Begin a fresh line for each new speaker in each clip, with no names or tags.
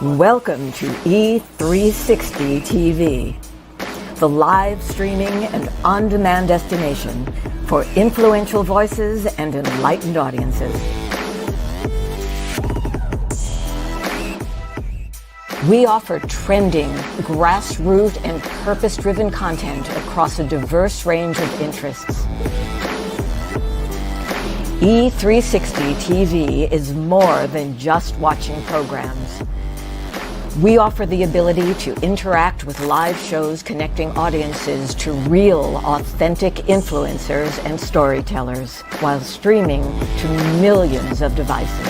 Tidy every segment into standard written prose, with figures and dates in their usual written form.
Welcome to E360 TV, the live streaming and on-demand destination for influential voices and enlightened audiences. We offer trending, grassroots, and purpose-driven content across a diverse range of interests. E360 TV is more than just watching programs. We offer the ability to interact with live shows connecting audiences to real, authentic influencers and storytellers while streaming to millions of devices.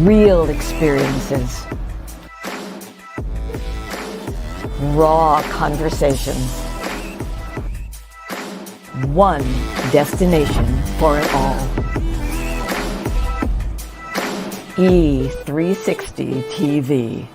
Real experiences. Raw conversations. One destination for it all. E360 TV.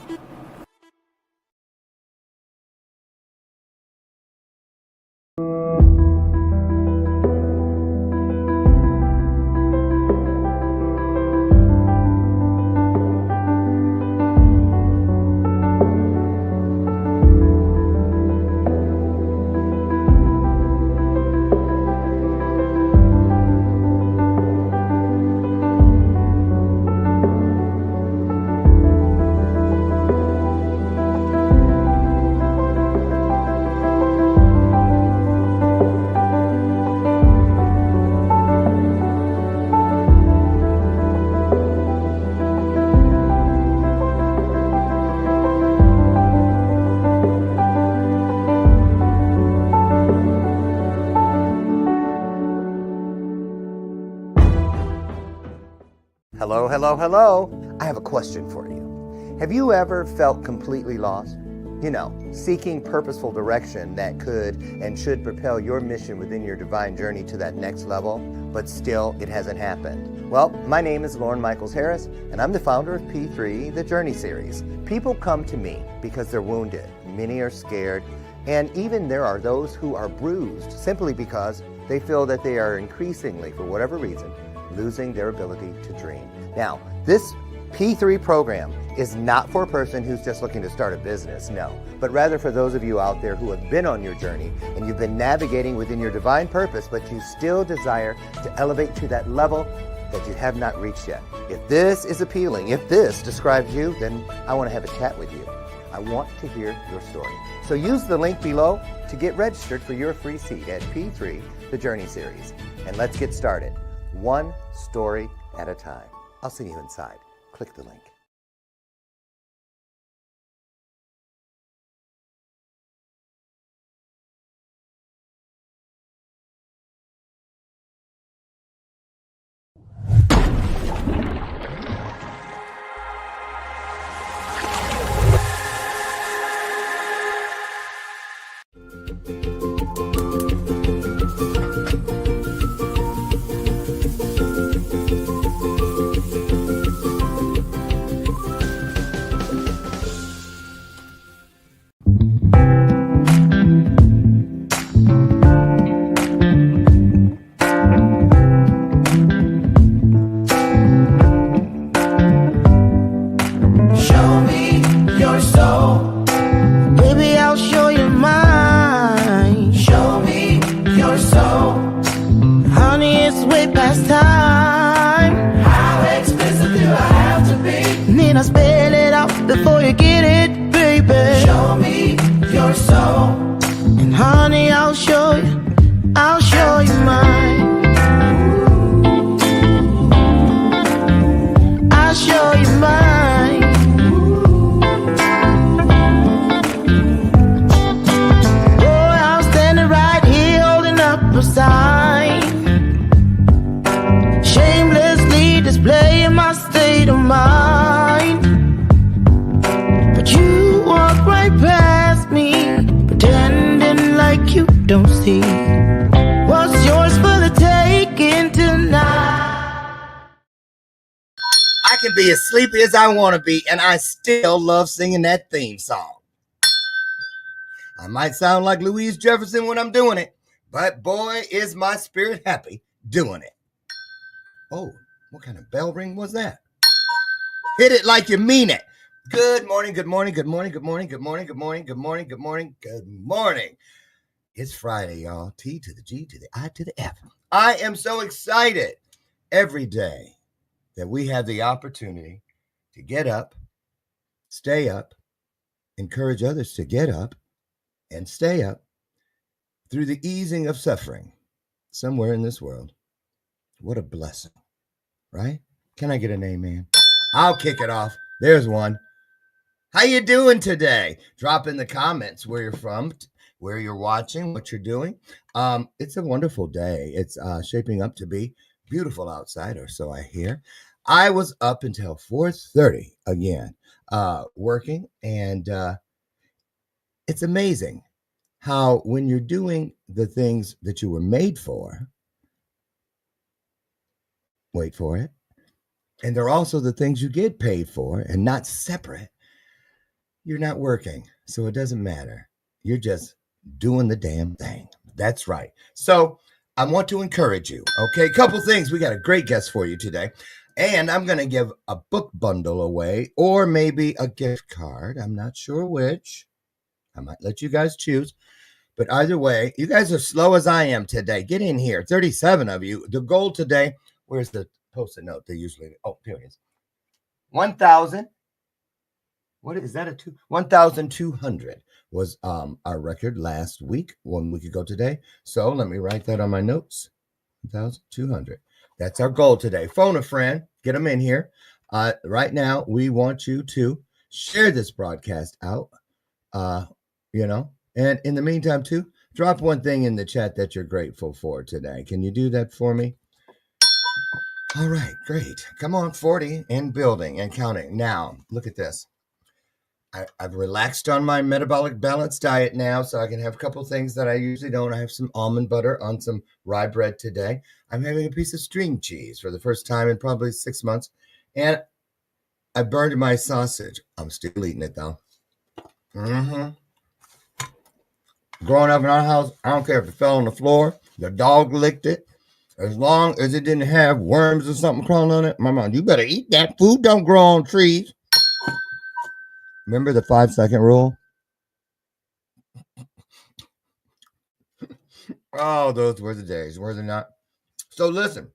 Hello. I have a question for you. Have you ever felt completely lost? You know, seeking purposeful direction that could and should propel your mission within your divine journey to that next level, but still it hasn't happened. Well, my name is Lauren Michaels Harris, and I'm the founder of P3, the Journey Series. People come to me because they're wounded. Many are scared, and even there are those who are bruised simply because they feel that they are increasingly, for whatever reason, losing their ability to dream. Now, this P3 program is not for a person who's just looking to start a business, no, but rather for those of you out there who have been on your journey and you've been navigating within your divine purpose, but you still desire to elevate to that level that you have not reached yet. If this is appealing, if this describes you, then I want to have a chat with you. I want to hear your story. So use the link below to get registered for your free seat at P3, the Journey Series. And let's get started. One story at a time. I'll see you inside. Click the link.
Before you get it, baby, show me your soul. And honey, I'll show you mine. I'll show you mine. Boy, I'm standing right here holding up a sign, shamelessly displaying my state of mind. You walk right past me, pretending like you don't see what's yours for the taking tonight.
I can be as sleepy as I want to be, and I still love singing that theme song. I might sound like Louise Jefferson when I'm doing it, but boy, is my spirit happy doing it. Oh, what kind of bell ring was that? Hit it like you mean it. Good morning, good morning, good morning, good morning, good morning, good morning, good morning, good morning, good morning. It's Friday, y'all. T to the G to the I to the F. I am so excited every day that we have the opportunity to get up, stay up, encourage others to get up and stay up through the easing of suffering somewhere in this world. What a blessing, right? Can I get an amen? I'll kick it off. There's one. How you doing today? Drop in the comments where you're from, where you're watching, what you're doing. It's a wonderful day. It's shaping up to be beautiful outside, or so I hear. I was up until 4:30 again, working, and it's amazing how when you're doing the things that you were made for, wait for it, and they're also the things you get paid for and not separate, you're not working. So it doesn't matter. You're just doing the damn thing. That's right. So I want to encourage you. Okay, couple things. We got a great guest for you today. And I'm going to give a book bundle away or maybe a gift card. I'm not sure which. I might let you guys choose. But either way, you guys are slow as I am today. Get in here. 37 of you. The goal today, where's the post-it note? They usually, oh, here it is. 1,000. What is that? 1,200 was our record last week, 1 week ago today. So let me write that on my notes. 1,200. That's our goal today. Phone a friend. Get them in here. Right now, we want you to share this broadcast out. And in the meantime, too, drop one thing in the chat that you're grateful for today. Can you do that for me? All right, great. Come on, 40 and building and counting. Now, look at this. I've relaxed on my metabolic balanced diet now, so I can have a couple things that I usually don't. I have some almond butter on some rye bread today. I'm having a piece of string cheese for the first time in probably 6 months. And I burned my sausage. I'm still eating it, though. Growing up in our house, I don't care if it fell on the floor, the dog licked it. As long as it didn't have worms or something crawling on it, my mom, you better eat that food. Don't grow on trees. Remember the 5-second rule? Oh, those were the days, were they not? So listen,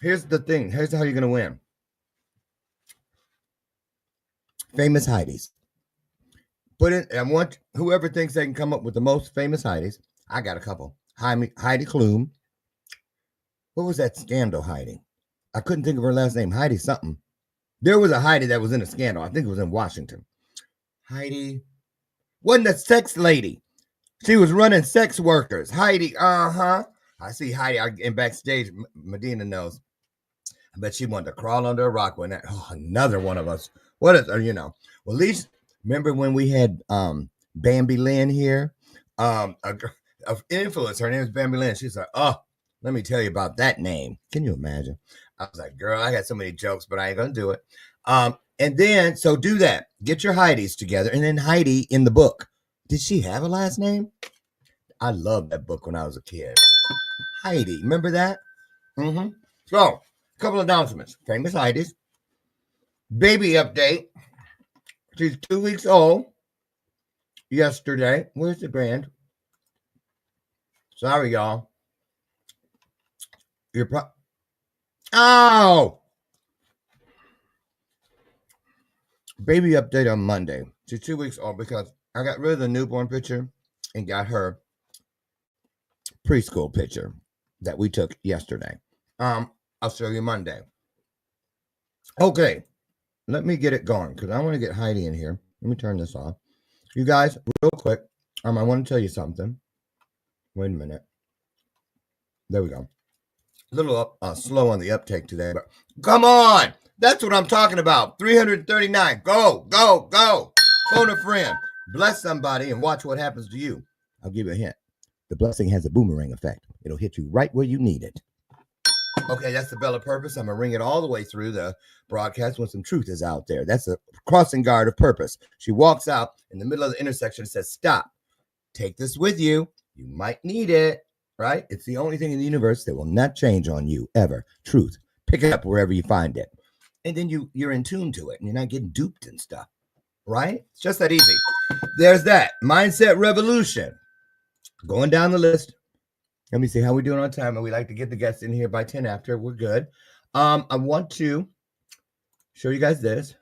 here's the thing. Here's how you're going to win. Famous Heidi's. Put in, I want whoever thinks they can come up with the most famous Heidi's. I got a couple. Heidi Klum. What was that scandal Heidi? I couldn't think of her last name. Heidi something. There was a Heidi that was in a scandal. I think it was in Washington. Heidi. Wasn't the sex lady. She was running sex workers. Heidi, I see Heidi in backstage. Medina knows. I bet she wanted to crawl under a rock when that. Oh, another one of us. What is, Well, at least remember when we had Bambi Lynn here? An influencer. Her name is Bambi Lynn. She's like, oh, let me tell you about that name. Can you imagine? I was like, girl, I got so many jokes, but I ain't going to do it. And then, so do that. Get your Heidis together. And then Heidi in the book. Did she have a last name? I loved that book when I was a kid. Heidi. Remember that? So, a couple of announcements. Famous Heidi's. Baby update. She's 2 weeks old. Yesterday. Where's the brand? Sorry, y'all. Oh! Baby update on Monday. She's 2 weeks old because I got rid of the newborn picture and got her preschool picture that we took yesterday. I'll show you Monday. Okay, let me get it going because I want to get Heidi in here. Let me turn this off. You guys, real quick, I want to tell you something. Wait a minute. There we go. A little slow on the uptake today, but come on. That's what I'm talking about. 339. Go, go, go. Phone a friend. Bless somebody and watch what happens to you. I'll give you a hint. The blessing has a boomerang effect. It'll hit you right where you need it. Okay, that's the bell of purpose. I'm going to ring it all the way through the broadcast when some truth is out there. That's the crossing guard of purpose. She walks out in the middle of the intersection and says, stop. take this with you. You might need it, right? It's the only thing in the universe that will not change on you ever. Truth. Pick it up wherever you find it. And then you're in tune to it and you're not getting duped and stuff, right? It's just that easy. There's that. Mindset revolution. Going down the list. Let me see how we're doing on time. And we like to get the guests in here by 10 after. We're good. I want to show you guys this.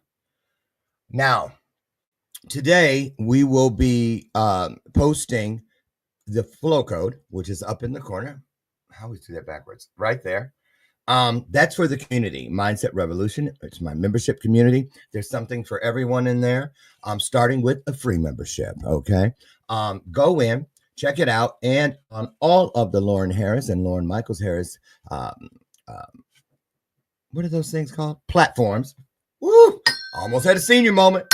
Now, today we will be posting the flow code, which is up in the corner. How do we do that backwards? Right there. That's for the community, Mindset Revolution. It's my membership community. There's something for everyone in there. Starting with a free membership. Okay. Go in, check it out. And on all of the Lauren Harris and Lauren Michaels Harris, what are those things called? Platforms. Woo! Almost had a senior moment.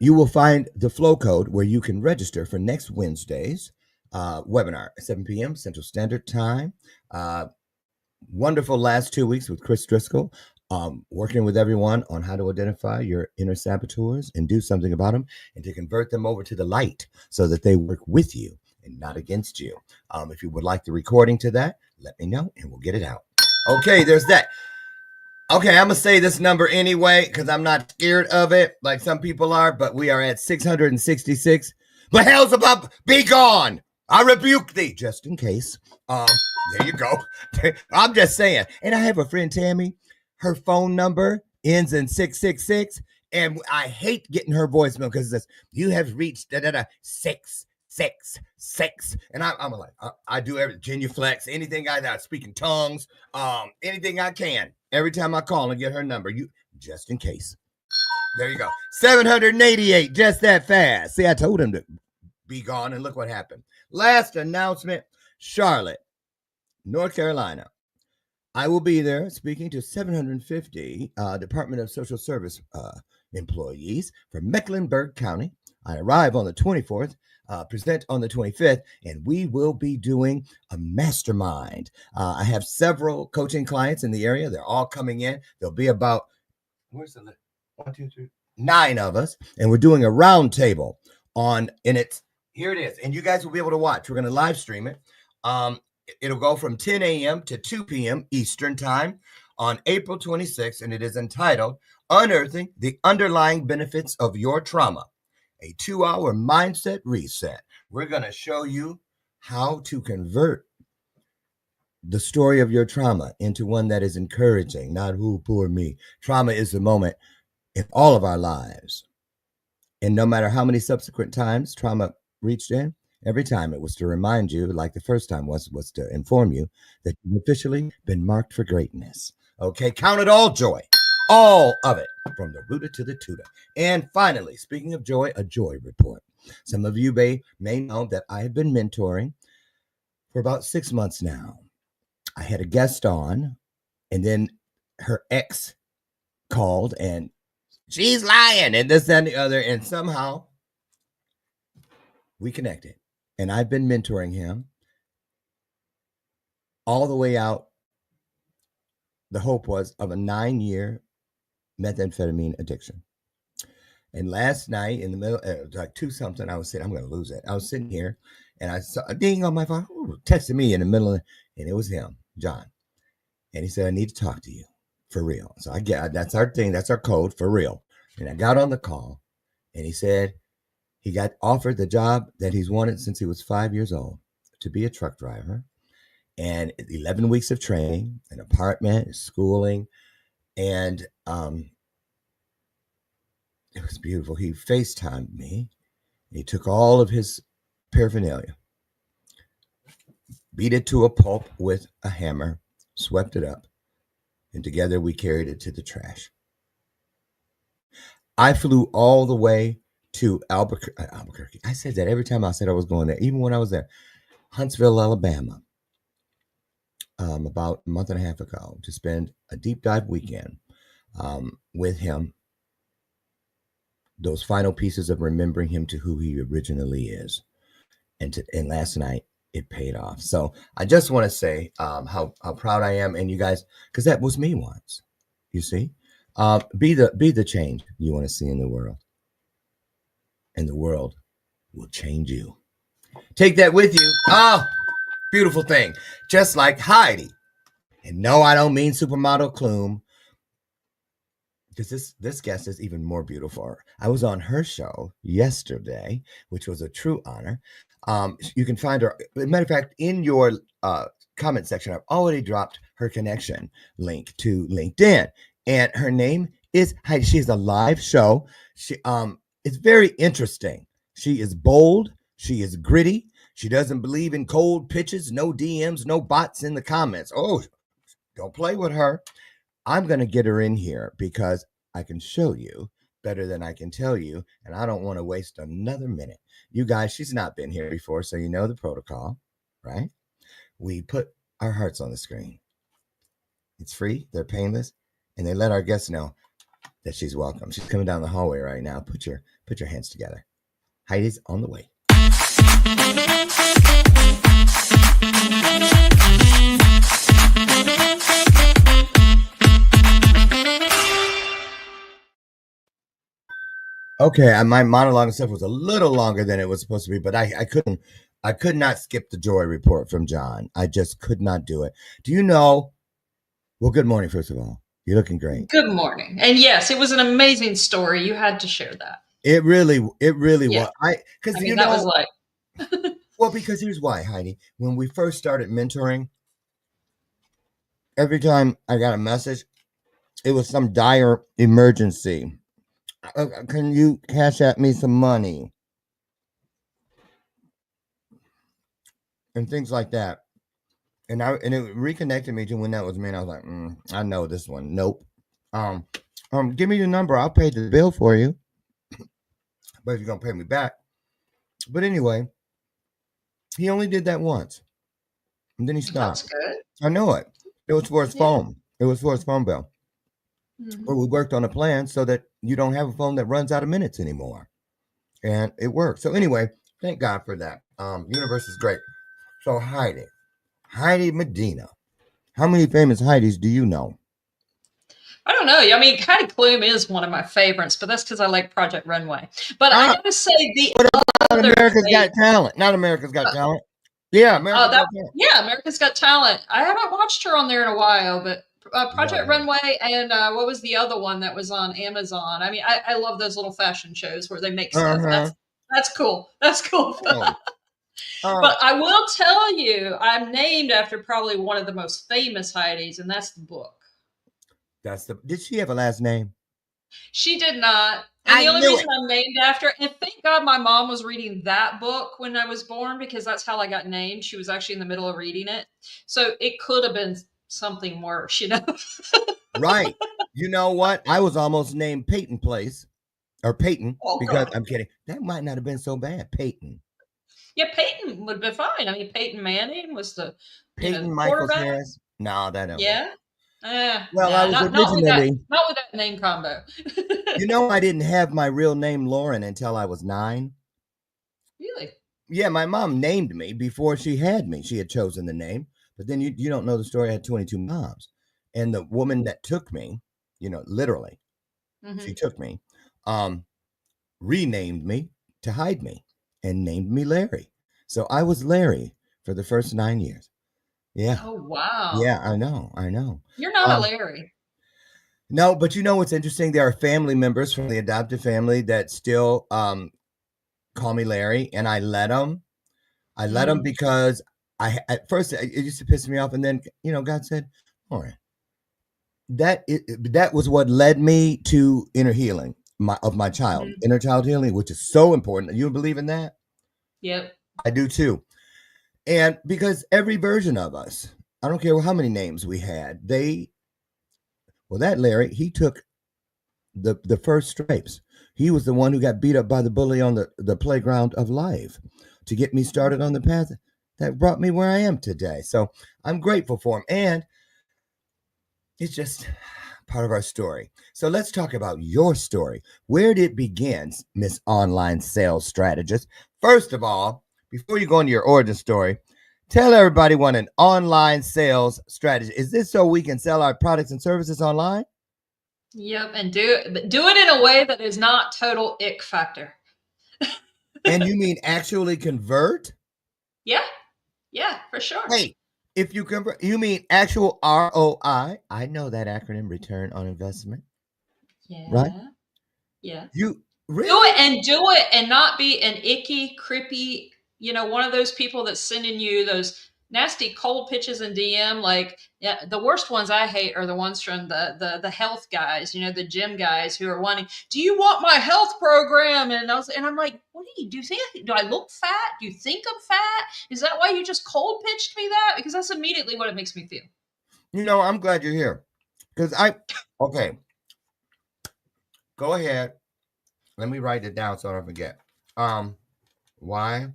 You will find the flow code where you can register for next Wednesday's webinar at 7 p.m. Central Standard Time. Wonderful last 2 weeks with Chris Driscoll, working with everyone on how to identify your inner saboteurs and do something about them and to convert them over to the light so that they work with you and not against you. If you would like the recording to that, let me know and we'll get it out. Okay, there's that. Okay, I'm going to say this number anyway because I'm not scared of it like some people are, but we are at 666. But hell's about be gone. I rebuke thee, just in case. There you go. I'm just saying. And I have a friend, Tammy. Her phone number ends in 666. And I hate getting her voicemail because it says, you have reached 666. And I'm like, I do everything, genuflex, anything I speak in tongues, anything I can. Every time I call and get her number, you just in case. There you go. 788, just that fast. See, I told him to be gone, and look what happened. Last announcement, Charlotte, North Carolina. I will be there speaking to 750 Department of Social Service employees from Mecklenburg County. I arrive on the 24th, present on the 25th, and we will be doing a mastermind. I have several coaching clients in the area. They're all coming in. There'll be about, where's the list? 1, 2, 3, 9 of us, and we're doing a round table on, and it's, here it is, and you guys will be able to watch. We're going to live stream it. It'll go from 10 a.m. to 2 p.m. Eastern Time on April 26th, and it is entitled Unearthing the Underlying Benefits of Your Trauma, a 2-hour mindset reset. We're going to show you how to convert the story of your trauma into one that is encouraging, not who, poor me. Trauma is the moment in all of our lives. And no matter how many subsequent times trauma reached in, every time it was to remind you, like the first time was to inform you that you've officially been marked for greatness. Okay, count it all joy. All of it, from the rooter to the tutor. And finally, speaking of joy, a joy report. Some of you may know that I have been mentoring for about 6 months now. I had a guest on, and then her ex called, and she's lying, and this, that, and the other, and somehow we connected. And I've been mentoring him all the way out. The hope was of a 9-year methamphetamine addiction. And last night in the middle, it was like 2 something, I was saying, I'm going to lose it. I was sitting here and I saw a ding on my phone, texted me in the middle, and it was him, John. And he said, I need to talk to you for real. So I get, that's our thing. That's our code, for real. And I got on the call, and he said he got offered the job that he's wanted since he was 5 years old, to be a truck driver, and 11 weeks of training, an apartment, schooling. And it was beautiful. He FaceTimed me. He took all of his paraphernalia, beat it to a pulp with a hammer, swept it up, and together we carried it to the trash. I flew all the way to Albuquerque. I said that every time I said I was going there, even when I was there. Huntsville, Alabama, about a month and a half ago, to spend a deep dive weekend with him. Those final pieces of remembering him to who he originally is. And last night, it paid off. So I just want to say how proud I am. And you guys, because that was me once, you see. Be the change you want to see in the world. and the world will change you. Take that with you. Oh, beautiful thing. Just like Heidi. And no, I don't mean supermodel Klum, because this guest is even more beautiful. I was on her show yesterday, which was a true honor. You can find her. As a matter of fact, in your comment section, I've already dropped her connection link to LinkedIn, and her name is Heidi. She has a live show. She it's very interesting. She is bold. She is gritty. She doesn't believe in cold pitches, no DMs, no bots in the comments. Oh, don't play with her. I'm going to get her in here because I can show you better than I can tell you, and I don't want to waste another minute. You guys, she's not been here before, so you know the protocol, right? We put our hearts on the screen. It's free, they're painless, and they let our guests know that she's welcome. She's coming down the hallway right now. Put your hands together. Heidi's on the way. Okay, my monologue and stuff was a little longer than it was supposed to be, but I could not skip the joy report from John. I just could not do it. Do you know? Well, good morning, first of all. You're looking great.
Good morning. And yes, it was an amazing story. You had to share that.
It really
Yeah.
was. Because
I mean, that was like,
well, because here's why, Heidi. When we first started mentoring, every time I got a message, it was some dire emergency. Can you cash at me some money? And things like that. And it reconnected me to when that was me. And I was like, I know this one. Nope. Give me the number. I'll pay the bill for you. But if you're gonna pay me back. But anyway, he only did that once. And then he stopped.
that's good.
I know it. It was for his phone. It was for his phone bill.
Mhm.
But we worked on a plan so that you don't have a phone that runs out of minutes anymore. And it worked. So anyway, thank God for that. Universe is great. So Heidi Medina. How many famous Heidis do you know?
I don't know. I mean, Heidi Klum is one of my favorites, but that's because I like Project Runway. But I gotta say the other
America's Got Talent. Not America's Got Talent. Yeah, America's Got Talent.
Yeah, America's Got Talent. I haven't watched her on there in a while, but Project Runway and what was the other one that was on Amazon? I mean, I love those little fashion shows where they make stuff. That's cool. That's cool. But I will tell you, I'm named after probably one of the most famous Heidis, and that's the book.
Did she have a last name?
She did not. And the only reason I'm named after, and thank God my mom was reading that book when I was born, because that's how I got named. She was actually in the middle of reading it. So it could have been something worse, you know?
Right. You know what? I was almost named Peyton Place. Or Peyton. Because I'm kidding. That might not have been so bad. Peyton.
Yeah, Peyton would be fine. I mean, Peyton Manning was the
Peyton Michael Harris. No, that don't.
Yeah.
Well, I was originally
not with that name combo.
You know, I didn't have my real name Lauren until I was 9.
Really?
Yeah, my mom named me before she had me. She had chosen the name, but then you don't know the story. I had 22 moms, and the woman that took me, literally, she took me, renamed me to hide me, and named me Larry. So I was Larry for the first 9 years. Yeah.
Oh wow.
Yeah, I know.
You're not a Larry.
No, but you know what's interesting? There are family members from the adopted family that still call me Larry, and I let them. I let them because at first it used to piss me off, and then God said, "All right." That was what led me to inner healing of my child, inner child healing, which is so important. You believe in that?
Yep,
I do too. And because every version of us, I don't care how many names we had, that Larry, he took the first stripes. He was the one who got beat up by the bully on the playground of life to get me started on the path that brought me where I am today. So I'm grateful for him. And it's just part of our story. So let's talk about your story. Where did it begin, Miss Online Sales Strategist? First of all, before you go into your origin story, tell everybody what an online sales strategy is. This so we can sell our products and services online?
Yep, and do it in a way that is not total ick factor.
And you mean actually convert?
Yeah, yeah, for sure.
Hey, if you convert, you mean actual ROI? I know that acronym, return on investment, right?
Yeah, yeah.
You
Do
really?
it and do it and not be an icky, creepy, one of those people that's sending you those nasty cold pitches in DM. Like, yeah, the worst ones I hate are the ones from the health guys, the gym guys who are wanting, do you want my health program? And I'm like, what do you do? Do I look fat? Do you think I'm fat? Is that why you just cold pitched me that? Because that's immediately what it makes me feel.
I'm glad you're here. Because okay, go ahead. Let me write it down so I don't forget. Um, why?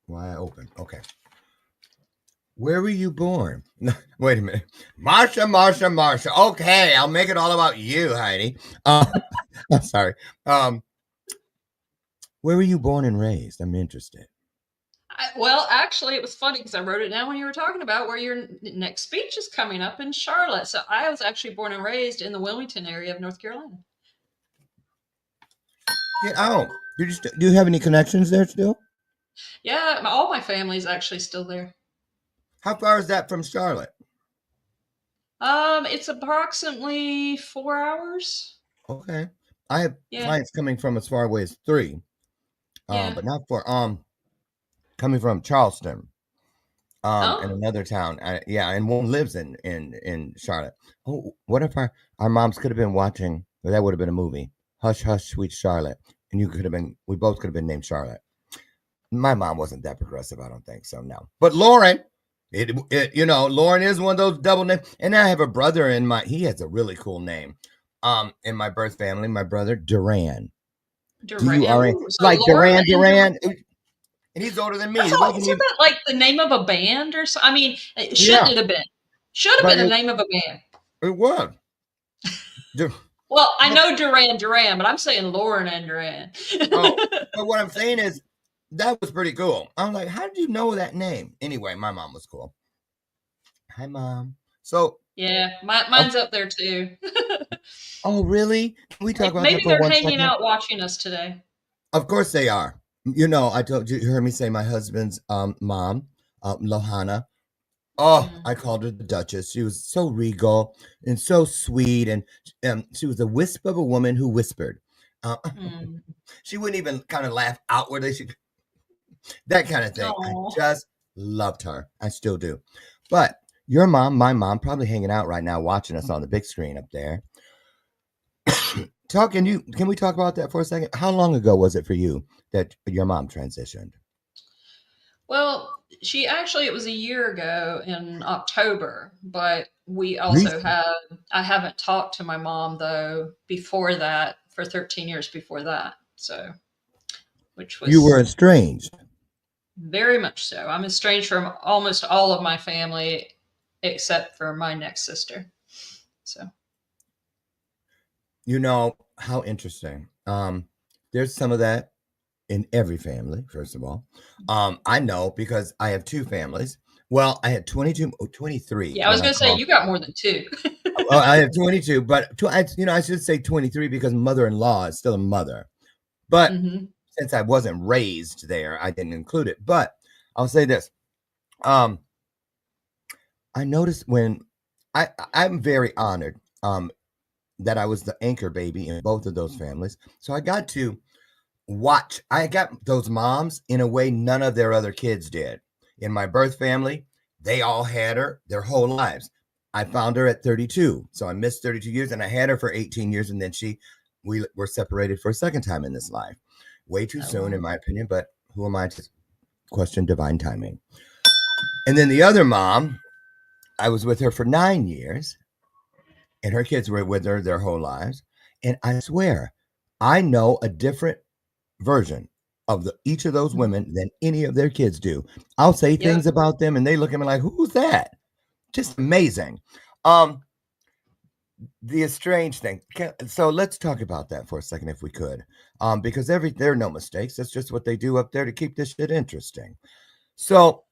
Why open? Okay. Where were you born? Wait a minute. Marsha. Okay, I'll make it all about you, Heidi. I'm sorry. Where were you born and raised? I'm interested.
Well, actually, it was funny because I wrote it down when you were talking about where your next speech is coming up in Charlotte. So I was actually born and raised in the Wilmington area of North Carolina.
Get out. Do you have any connections there still?
Yeah, all my family's actually still there.
How far is that from Charlotte?
It's approximately 4 hours.
Okay. I have
Yeah,
clients coming from as far away as 3,
yeah.
but not for coming from Charleston, and
Oh,
another town. Yeah, and one lives in Charlotte. Oh, what if our moms could have been watching? Or that would have been a movie. Hush, hush, sweet Charlotte, and we both could have been named Charlotte. My mom wasn't that progressive, I don't think so. No, but Lauren, Lauren is one of those double names, and I have a brother he has a really cool name, in my birth family. My brother Duran,
Duran.
Duran,
Ooh, so
like
Lauren
Duran
and
Duran, and he's older than me.
that's
It
all.
wasn't
Isn't
even,
that like the name of a band or something? I mean, it
yeah,
shouldn't have been. Should have
but
been the name of a band.
it was.
Well, I
But,
know Duran, but I'm saying Lauren and Duran.
oh, but what I'm saying is that was pretty cool. I'm like, how did you know that name? Anyway, my mom was cool. Hi, mom. So,
Yeah,
oh,
mine's up there too.
oh, really? Can we talk about that
Maybe
for
they're
one
hanging
second?
out watching us today.
Of course they are. I told you heard me say my husband's mom, Lohana. Oh,
Mm,
I called her the Duchess. She was so regal and so sweet, and she was a wisp of a woman who whispered. Uh,
mm.
she wouldn't even kind of laugh outwardly. That kind of thing. I
Oh,
just loved her. I still do. But your mom, my mom, probably hanging out right now, watching us on the big screen up there. Can we talk about that for a second? How long ago was it for you that your mom transitioned?
well, it was a year ago in October, but we also
Recent.
had, I haven't talked to my mom though before that for 13 years before that. So, which
You were
was
estranged.
very much so. I'm estranged from almost all of my family except for my next sister. So,
How interesting. There's some of that in every family, first of all. I know because I have 2 families. Well, I had 23
yeah, I was
when I
going to say
called.
you got more than two.
Well, I have 22, but I should say 23 because mother-in-law is still a mother. But
Hmm.
since I wasn't raised there, I didn't include it. But I'll say this. Um, I noticed I'm very honored that I was the anchor baby in both of those families. So I got those moms in a way none of their other kids did. In my birth family, they all had her their whole lives. I found her at 32. So I missed 32 years and I had her for 18 years. And then we were separated for a second time in this life. Way too
Oh,
soon,
wow.
in my opinion, but who am I to question divine timing? And then the other mom, I was with her for 9 years and her kids were with her their whole lives. And I swear, I know a different version of each of those
Mhm.
women than any of their kids do. I'll say
Yep.
things about them and they look at me like, who's that? Just amazing. Um, the estranged thing. So let's talk about that for a second, if we could. Because there are no mistakes. That's just what they do up there to keep this shit interesting. So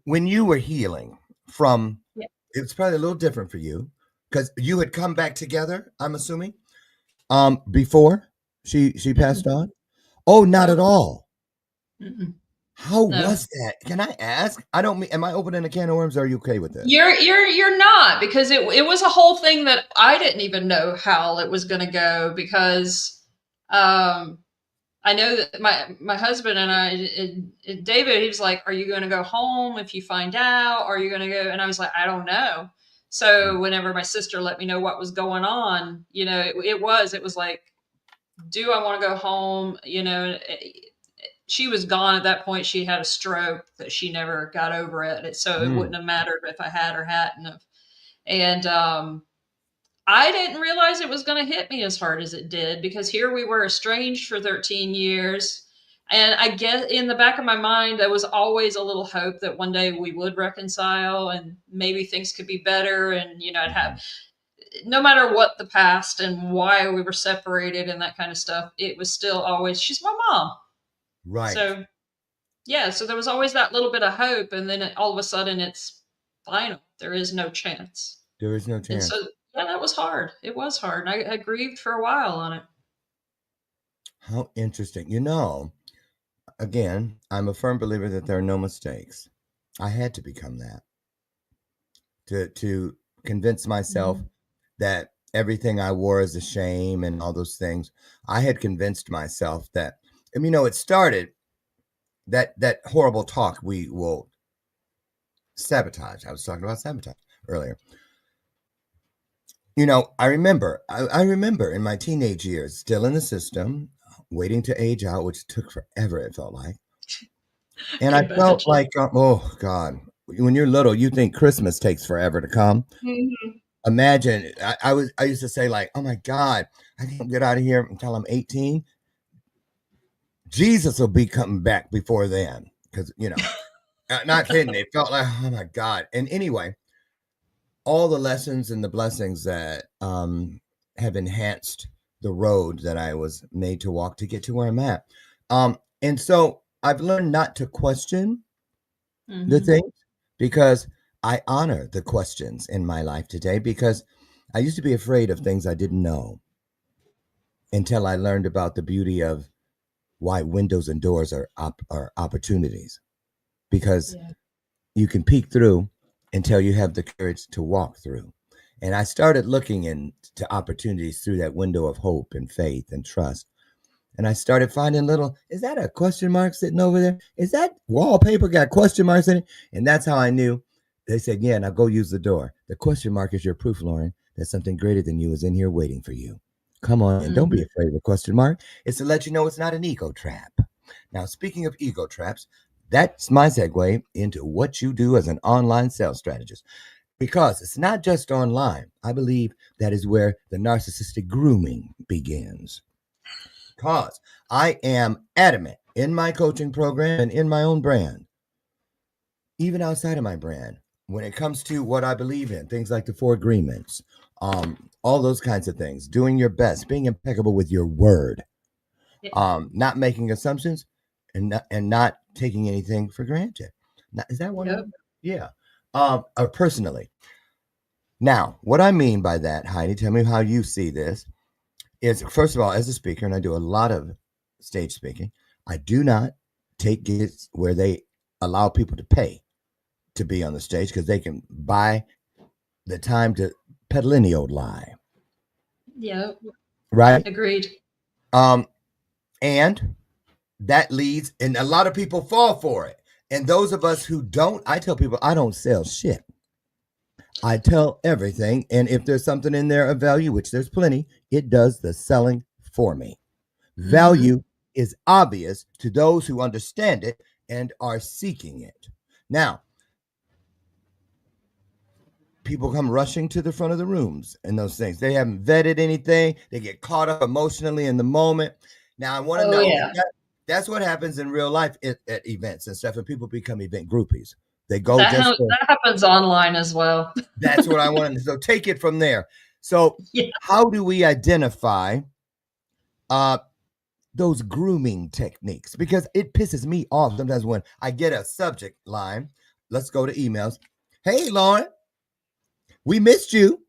when you were healing from,
Yeah.
it was probably a little different for you because you had come back together, I'm assuming, before she passed on. Oh, not at all.
Mm-mm.
How
No.
was that? Can I ask? I don't mean, am I opening a can of worms? Or are you okay with this?
You're not, because it was a whole thing that I didn't even know how it was going to go, because I know that my husband and David, he was like, "Are you going to go home if you find out? Are you going to go?" And I was like, "I don't know." So whenever my sister let me know what was going on, it was like, do I want to go home? She was gone at that point. She had a stroke that she never got over it. So it wouldn't have mattered if I had or hadn't have. And I didn't realize it was going to hit me as hard as it did, because here we were estranged for 13 years. And I guess in the back of my mind, there was always a little hope that one day we would reconcile and maybe things could be better. And, I'd have, no matter what the past and why we were separated and that kind of stuff, it was still always, she's my mom.
Right.
So, yeah, so there was always that little bit of hope. And then all of a sudden it's final. There is no chance.
There is no
And
chance.
so, yeah, that was hard. It was hard. I grieved for a while on it.
How interesting. Again, I'm a firm believer that there are no mistakes. I had to become that to convince myself that everything I wore is a shame and all those things. I had convinced myself that, and it started that horrible talk we will sabotage. I was talking about sabotage earlier. I remember in my teenage years, still in the system, waiting to age out, which took forever, it felt like. And I felt like, oh God, when you're little, you think Christmas takes forever to come.
Mm-hmm.
Imagine, I used to say, like, oh my God, I can't get out of here until I'm 18. Jesus will be coming back before then. Because, not kidding. It felt like, oh my God. And anyway, all the lessons and the blessings that have enhanced the road that I was made to walk to get to where I'm at. And so I've learned not to question the things, because I honor the questions in my life today, because I used to be afraid of things I didn't know until I learned about the beauty of why windows and doors are opportunities, because you can peek through until you have the courage to walk through. And I started looking into opportunities through that window of hope and faith and trust. And I started finding is that a question mark sitting over there? Is that wallpaper got question marks in it? And that's how I knew. They said, yeah, now go use the door. The question mark is your proof, Lauren, that something greater than you is in here waiting for you. Come on, and don't be afraid of the question mark. It's to let you know it's not an ego trap. Now, speaking of ego traps, that's my segue into what you do as an online sales strategist. Because it's not just online. I believe that is where the narcissistic grooming begins. Because I am adamant in my coaching program and in my own brand, even outside of my brand, when it comes to what I believe in, things like the 4 agreements, all those kinds of things, doing your best, being impeccable with your word, not making assumptions, and not taking anything for granted. Now, is that one of them? Yeah. Personally. Now, what I mean by that, Heidi, tell me how you see this, is, first of all, as a speaker, and I do a lot of stage speaking, I do not take gigs where they allow people to pay to be on the stage, because they can buy the time to peddle any old lie.
Yeah.
Right?
Agreed.
And that leads, and a lot of people fall for it. And those of us who don't, I tell people, I don't sell shit. I tell everything. And if there's something in there of value, which there's plenty, it does the selling for me. Value is obvious to those who understand it and are seeking it. Now, people come rushing to the front of the rooms and those things. They haven't vetted anything. They get caught up emotionally in the moment. Now, I want to know, that's what happens in real life at events and stuff, and people become event groupies. They go
that happens online as well.
That's what I wanted. So take it from there. So how do we identify those grooming techniques? Because it pisses me off sometimes when I get a subject line. Let's go to emails. Hey, Lauren, we missed you.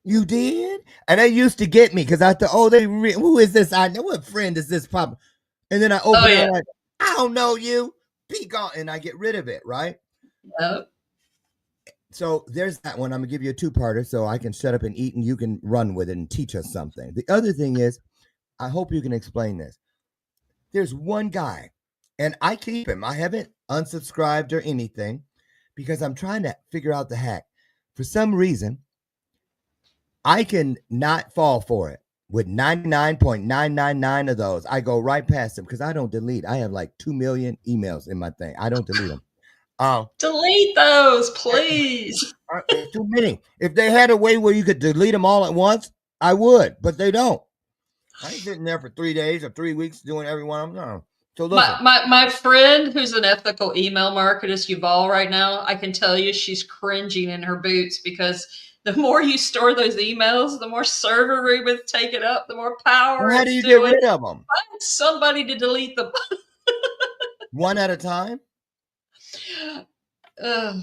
You did? And they used to get me because I thought, who is this? I know, what friend is this pop? And then I open
yeah.
it, like, I don't know you, be gone, and I get rid of it, right?
Yep.
So there's that one. I'm gonna give you a two-parter so I can shut up and eat and you can run with it and teach us something. The other thing is, I hope you can explain this. There's one guy, and I keep him. I haven't unsubscribed or anything because I'm trying to figure out the hack. For some reason, I can not fall for it. With 99.999 of those, I go right past them because I don't delete. I have like 2 million emails in my thing. I don't delete them.
Delete those, please.
It's too many. If they had a way where you could delete them all at once, I would, but they don't. I ain't sitting there for 3 days or 3 weeks doing every one of them. No. So listen.
My friend who's an ethical email marketer, Yuval, right now, I can tell you she's cringing in her boots because the more you store those emails, the more server room it's taken up, the more power
Well, how do
it's
you get
doing.
rid of them?
Find somebody to delete them.
One at a time?
Ugh.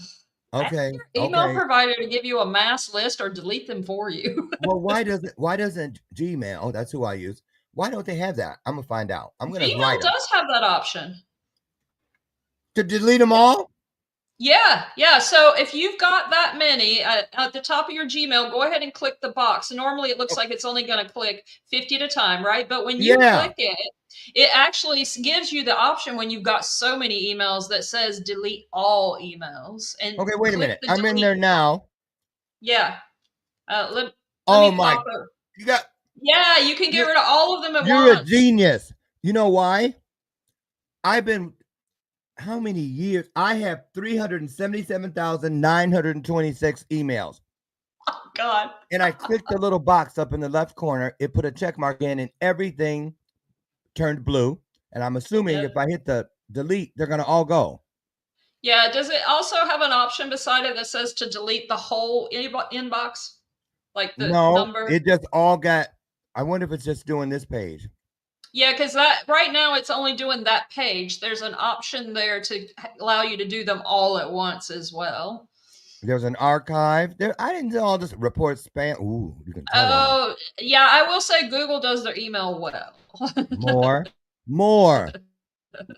Okay.
Ask your email
Okay.
provider to give you a mass list or delete them for you.
Well, why doesn't Gmail? Oh, that's who I use. Why don't they have that? I'm gonna find out. I'm gonna
Gmail
write them
does have that option.
to delete them all.
Yeah. So if you've got that many at the top of your Gmail, go ahead and click the box. Normally, it looks like it's only going to click 50 at a time, right? But when you
Yeah.
click it, it actually gives you the option when you've got so many emails that says delete all emails. And
Okay, wait a
click
minute.
the
I'm in
delete
there now.
Yeah. Let
Oh
me
my!
pop her.
You got.
Yeah, you can get rid of all of them at
You're a
once.
genius. You know why? I've been. How many years? I have 377,926 emails.
Oh, God.
And I clicked the little box up in the left corner. It put a check mark in, and everything turned blue. And I'm assuming
Yep.
if I hit the delete, they're gonna all go.
Yeah. Does it also have an option beside it that says to delete the whole inbox? Like the
No,
number?
it just all got. I wonder if it's just doing this page.
Yeah, because that right now it's only doing that page. There's an option there to allow you to do them all at once as well.
There's an archive. There, I didn't do all this report spam. Ooh, you can tell on
Oh, yeah, I will say Google does their email well.
more.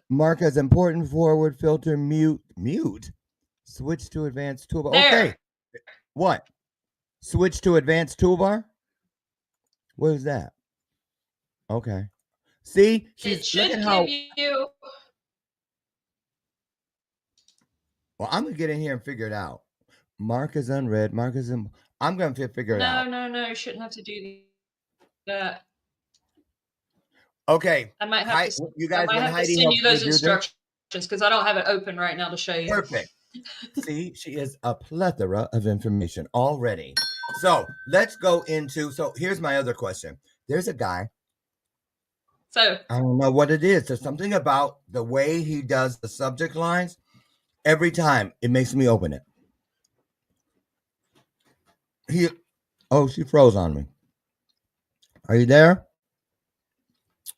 Mark as important forward filter mute. Switch to advanced toolbar.
There.
Okay. What? Switch to advanced toolbar? What is that? Okay. See,
It
look
should
at how.
give you.
Well, I'm gonna get in here and figure it out. Mark is unread. Mark is in. I'm gonna figure it out.
No, you shouldn't have to do that.
Okay.
I might have to.
You guys,
I might
when
have to
Heidi
send
helps
you
me
those
do this,
instructions because I don't have it open right now to show you.
perfect. See, she is a plethora of information already. So let's go into. So here's my other question. There's a guy.
So
I don't know what it is. There's something about the way he does the subject lines. Every time it makes me open it. She froze on me. Are you there?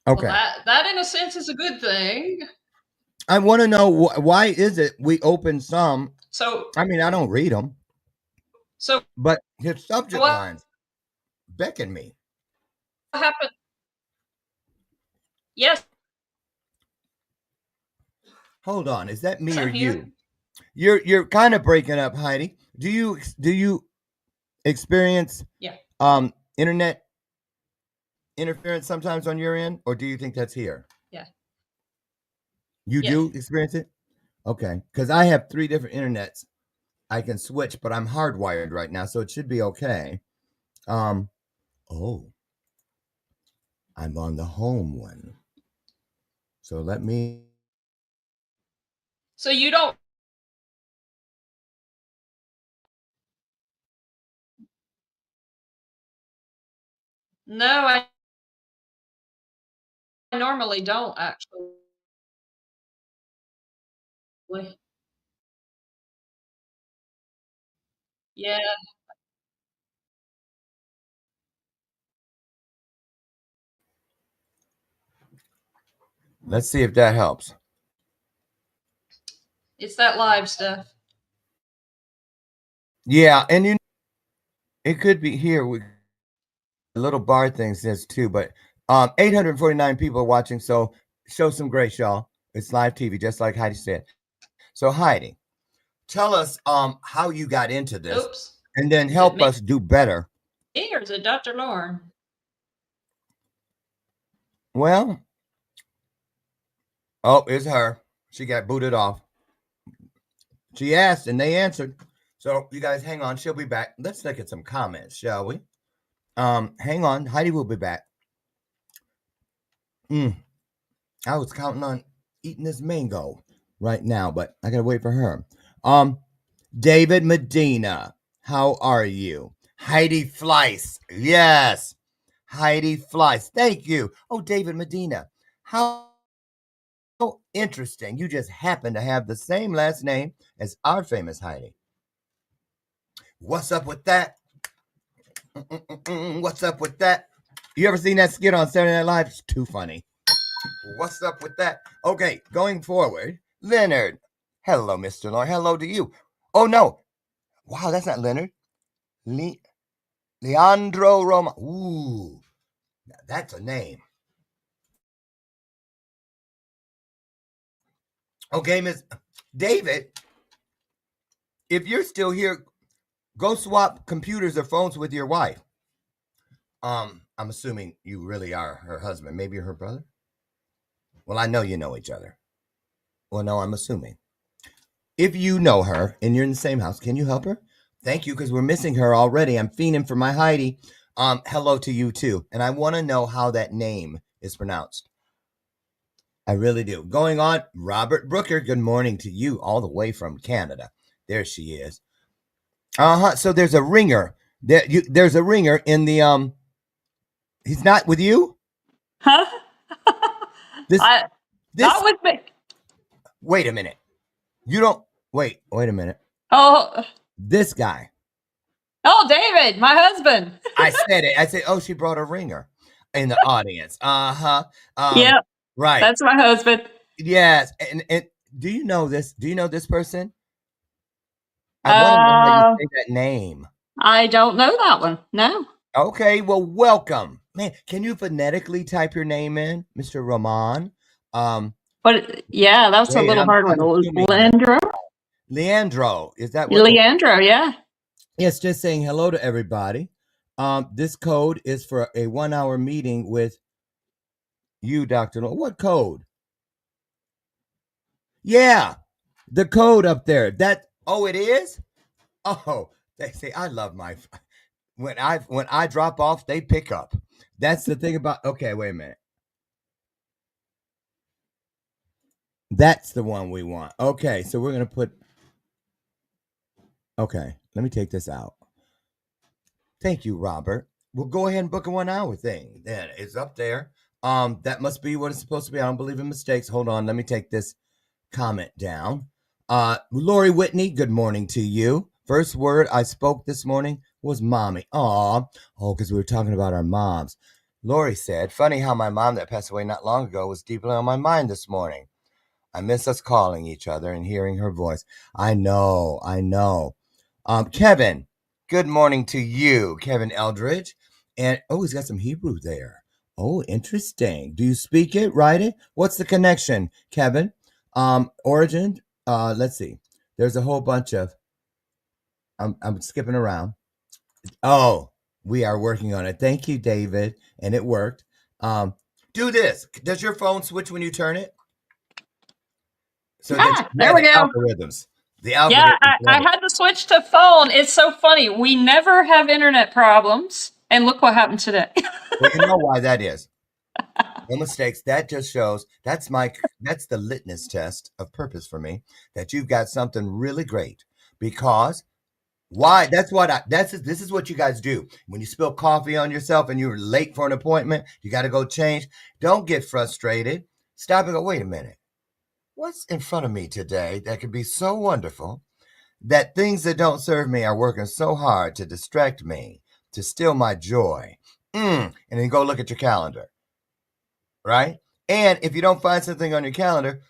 Okay.
well, that in a sense is a good thing.
I want to know why is it we open some.
So
I mean, I don't read them.
So
but his subject
what
lines beckon me.
happened? Yes.
Hold on, is that me or
I'm here.
you? You're kind of breaking up, Heidi. Do you experience internet interference sometimes on your end, or do you think that's here?
Yeah.
You do experience it? Okay, because I have 3 different internets. I can switch, but I'm hardwired right now, so it should be okay. I'm on the home one. So let me.
So you don't. No, I normally don't actually. Yeah.
Let's see if that helps.
It's that live stuff.
Yeah, and it could be here. A little bar thing says too, but 849 people are watching. So show some grace, y'all. It's live TV, just like Heidi said. So Heidi, tell us how you got into this,
Oops.
and then help us do better.
Or is it Dr. Lauren?
Well, oh, it's her. She got booted off. She asked, and they answered. So you guys hang on. She'll be back. Let's look at some comments, shall we? Hang on. Heidi will be back. I was counting on eating this mango right now, but I gotta wait for her. David Medina, how are you? Heidi Fleiss, yes. Heidi Fleiss, thank you. Oh, David Medina, how interesting. You just happen to have the same last name as our famous Heidi. What's up with that? What's up with that? You ever seen that skit on Saturday Night Live? It's too funny. What's up with that? Okay, going forward, Leonard. Hello, Mr. Lord. Hello to you. Oh, no. Wow, that's not Leonard. Leandro Roma. Ooh, that's a name. Okay, Miss David, if you're still here, go swap computers or phones with your wife. I'm assuming you really are her husband. Maybe you're her brother? Well, I know you know each other. Well, no, I'm assuming. If you know her and you're in the same house, can you help her? Thank you, because we're missing her already. I'm fiending for my Heidi. Hello to you, too. And I want to know how that name is pronounced. I really do. Going on, Robert Brooker, good morning to you all the way from Canada. There she is. So there's a ringer. There's a ringer in the, he's not with you?
Huh?
This,
not with me.
Wait a minute. You don't, wait a minute.
Oh.
This guy.
Oh, David, my husband.
I said it. I said, oh, she brought a ringer in the audience.
Yep.
Right.
That's my husband.
Yes. And do you know this? Do you know this person? I want to know how you say that name.
I don't know that one. No.
Okay. Well, welcome. Man, can you phonetically type your name in, Mr. Roman?
But yeah, that's a little hard one. Leandro?
Leandro. Is that what?
Leandro, yeah.
Yes, just saying hello to everybody. This code is for a 1-hour meeting with you, Dr. What code? Yeah, the code up there. Oh, it is? Oh, they say I love my when I drop off, they pick up. That's the thing about okay, wait a minute. That's the one we want. Okay, so we're gonna put okay, let me take this out. Thank you, Robert. We'll go ahead and book a 1-hour thing. Then it's up there. That must be what it's supposed to be. I don't believe in mistakes. Hold on, let me take this comment down. Lori Whitney, good morning to you. First word I spoke this morning was mommy. Oh, because we were talking about our moms. Lori said, funny how my mom that passed away not long ago was deeply on my mind this morning. I miss us calling each other and hearing her voice. I know. Kevin, good morning to you, Kevin Eldridge. And, he's got some Hebrew there. Oh, interesting. Do you speak it, write it? What's the connection, Kevin? Origin, let's see. There's a whole bunch of, I'm skipping around. Oh, we are working on it. Thank you, David. And it worked. Do this. Does your phone switch when you turn it? So
there we go.
Algorithms. The algorithm.
Yeah, I had to switch to phone. It's so funny. We never have internet problems. And look what happened today.
Well, you know why that is. No mistakes. That just shows that's the litmus test of purpose for me, that you've got something really great. Because why? This is what you guys do. When you spill coffee on yourself and you're late for an appointment, you got to go change. Don't get frustrated. Stop and go, wait a minute. What's in front of me today that could be so wonderful that things that don't serve me are working so hard to distract me, to steal my joy? And then go look at your calendar. Right? And if you don't find something on your calendar,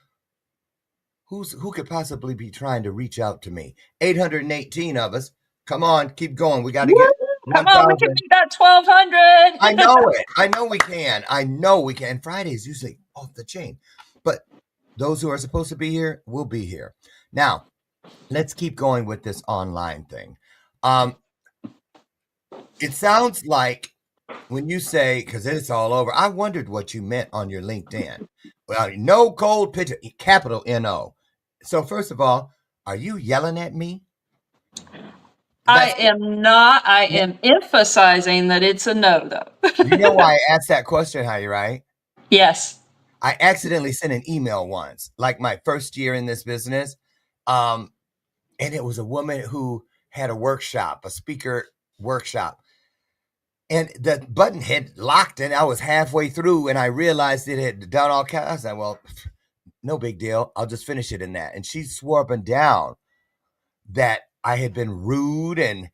who could possibly be trying to reach out to me? 818 of us. Come on, keep going. We got to get 1,000.
Come on, we can beat that 1,200.
I know it. I know we can. Fridays usually, off the chain. But those who are supposed to be here will be here. Now, let's keep going with this online thing. It sounds like when you say, because it's all over, I wondered what you meant on your LinkedIn. Well, no cold picture, capital N-O. So first of all, are you yelling at me?
I am not. I am emphasizing that it's a no, though.
You know why I asked that question, Heidi, right?
Yes.
I accidentally sent an email once, like my first year in this business. And it was a woman who had a workshop, a speaker workshop. And the button had locked and I was halfway through and I realized it had done all kinds. I said, well, no big deal. I'll just finish it in that. And she swore up and down that I had been rude and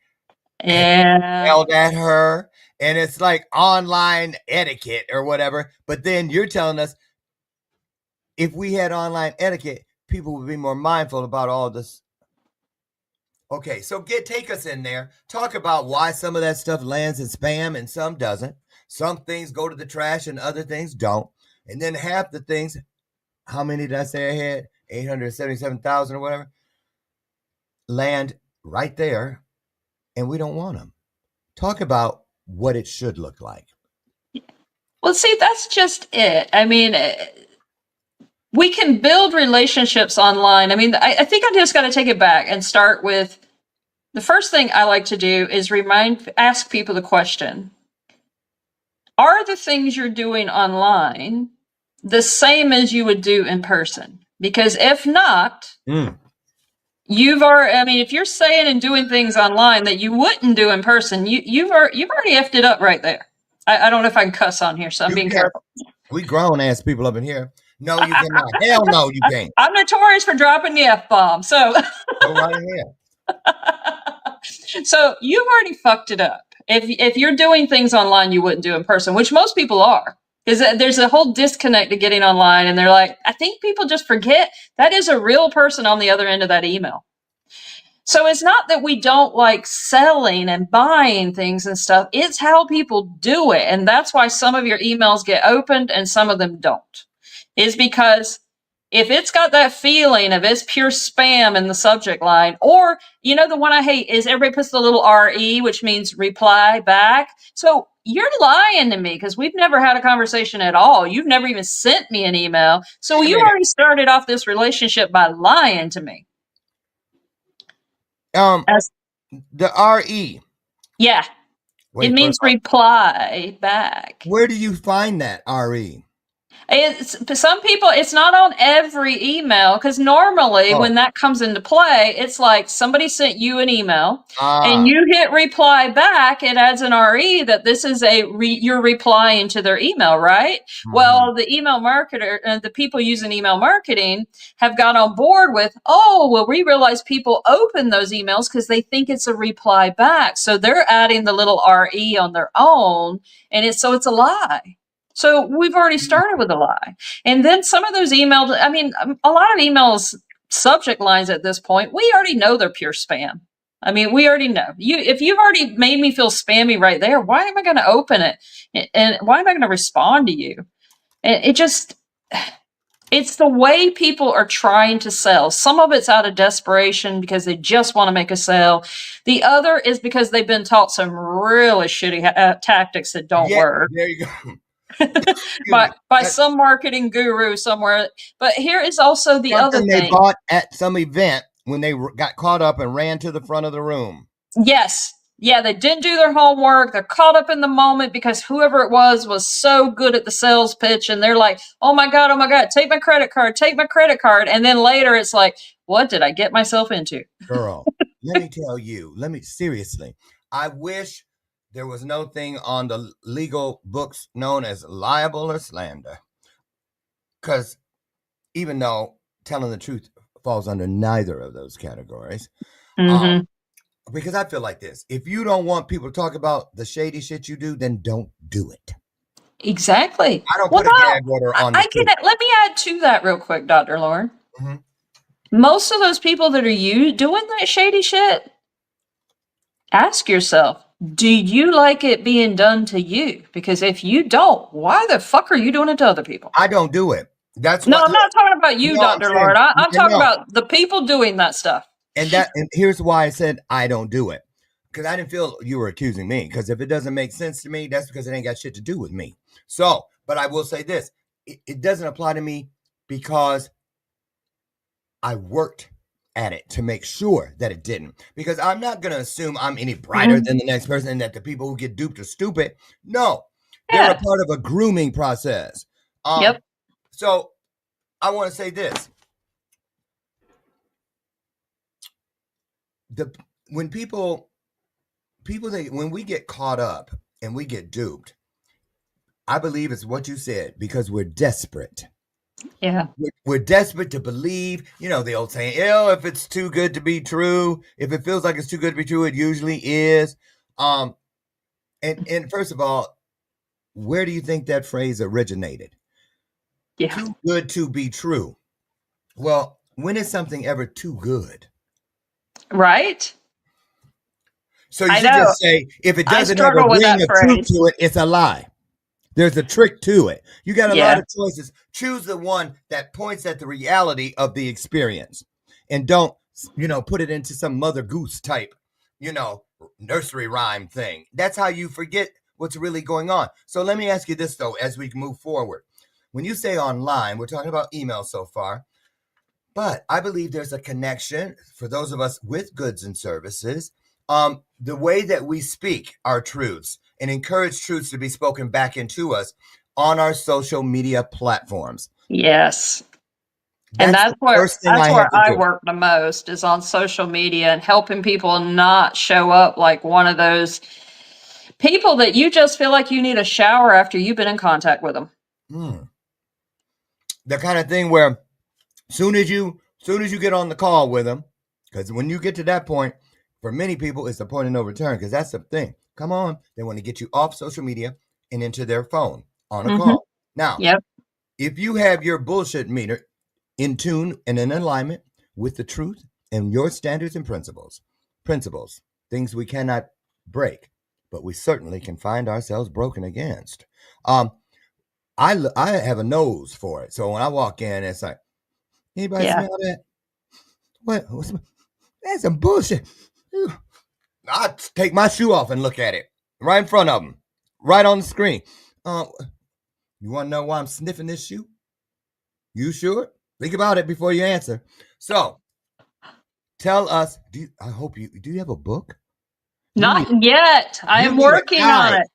yelled at her. And it's like online etiquette or whatever. But then you're telling us if we had online etiquette, people would be more mindful about all this. Okay, so take us in there. Talk about why some of that stuff lands in spam and some doesn't. Some things go to the trash and other things don't. And then half the things, how many did I say I had? 877,000 or whatever, land right there, and we don't want them. Talk about what it should look like.
Well, see, that's just it. I mean, we can build relationships online. I mean, I think I just got to take it back and start with the first thing I like to do is ask people the question: are the things you're doing online the same as you would do in person? Because if not, if you're saying and doing things online that you wouldn't do in person, you've already effed it up right there. I don't know if I can cuss on here, so I'm being careful.
We grown ass people up in here. No, you cannot. Hell no, you can't.
I'm notorious for dropping the F-bomb, so
go right ahead.
So you've already fucked it up. If you're doing things online you wouldn't do in person, which most people are, because there's a whole disconnect to getting online, and they're like, I think people just forget that is a real person on the other end of that email. So it's not that we don't like selling and buying things and stuff. It's how people do it. And that's why some of your emails get opened and some of them don't. Is because if it's got that feeling of it's pure spam in the subject line, or, the one I hate is everybody puts the little RE, which means reply back. So you're lying to me because we've never had a conversation at all. You've never even sent me an email. So you already started off this relationship by lying to me.
The RE.
Yeah. It means reply back.
Where do you find that RE?
Some people, it's not on every email, because normally when that comes into play, it's like somebody sent you an email and you hit reply back. It adds an RE that this is you're replying to their email, right? Mm-hmm. Well, the email marketer and the people using email marketing have got on board with, we realize people open those emails because they think it's a reply back. So they're adding the little RE on their own, and it's a lie. So we've already started with a lie. And then some of those emails, a lot of emails, subject lines at this point, we already know they're pure spam. We already know. If you've already made me feel spammy right there, why am I going to open it? And why am I going to respond to you? It's the way people are trying to sell. Some of it's out of desperation because they just want to make a sale. The other is because they've been taught some really shitty tactics that don't work.
There you go.
by some marketing guru somewhere. But here is also the other thing
they bought at some event when they got caught up and ran to the front of the room.
Yes. Yeah, they didn't do their homework. They're caught up in the moment because whoever it was so good at the sales pitch, and they're like, oh my God, take my credit card. And then later it's like, what did I get myself into?
Girl, let me tell you, seriously, I wish there was no thing on the legal books known as libel or slander. Because even though telling the truth falls under neither of those categories, because I feel like this. If you don't want people to talk about the shady shit you do, then don't do it.
Exactly.
I don't put a gag order on
Let me add to that real quick, Dr. Lauren. Mm-hmm. Most of those people that are doing that shady shit, ask yourself, do you like it being done to you? Because if you don't, why the fuck are you doing it to other people?
I don't do it. That's
No,
what.
I'm not talking about you,
No, I'm
Dr.
saying
Lord. I'm talking
no.
about the people doing that stuff.
And here's why I said I don't do it. Because I didn't feel you were accusing me. Because if it doesn't make sense to me, that's because it ain't got shit to do with me. So, but I will say this. It doesn't apply to me because I worked at it to make sure that it didn't. Because I'm not going to assume I'm any brighter than the next person and that the people who get duped are stupid. No, they're a part of a grooming process.
Yep.
So I want to say this. When when we get caught up and we get duped, I believe it's what you said, because we're desperate.
Yeah.
We're desperate to believe, the old saying, if it's too good to be true, if it feels like it's too good to be true, it usually is. And first of all, where do you think that phrase originated?
Yeah.
Too good to be true. Well, when is something ever too good?
Right?
So you should just say, if it doesn't ever bring a truth to it, it's a lie. There's a trick to it. You got a lot of choices. Choose the one that points at the reality of the experience, and don't, put it into some Mother Goose type, nursery rhyme thing. That's how you forget what's really going on. So let me ask you this, though, as we move forward. When you say online, we're talking about email so far, but I believe there's a connection for those of us with goods and services. The way that we speak our truths and encourage truths to be spoken back into us on our social media platforms.
Yes. That's where I work the most, is on social media and helping people not show up like one of those people that you just feel like you need a shower after you've been in contact with them.
The kind of thing where soon as you get on the call with them, because when you get to that point, for many people, it's the point of no return, because that's the thing. Come on. They want to get you off social media and into their phone on a call. Now, if you have your bullshit meter in tune and in alignment with the truth and your standards and principles, things we cannot break, but we certainly can find ourselves broken against. I have a nose for it. So when I walk in, it's like, anybody smell that? What's that's some bullshit. I'll take my shoe off and look at it right in front of them, right on the screen. You want to know why I'm sniffing this shoe? You sure? Think about it before you answer. So, tell us, do you have a book?
Not yet. I am working on it.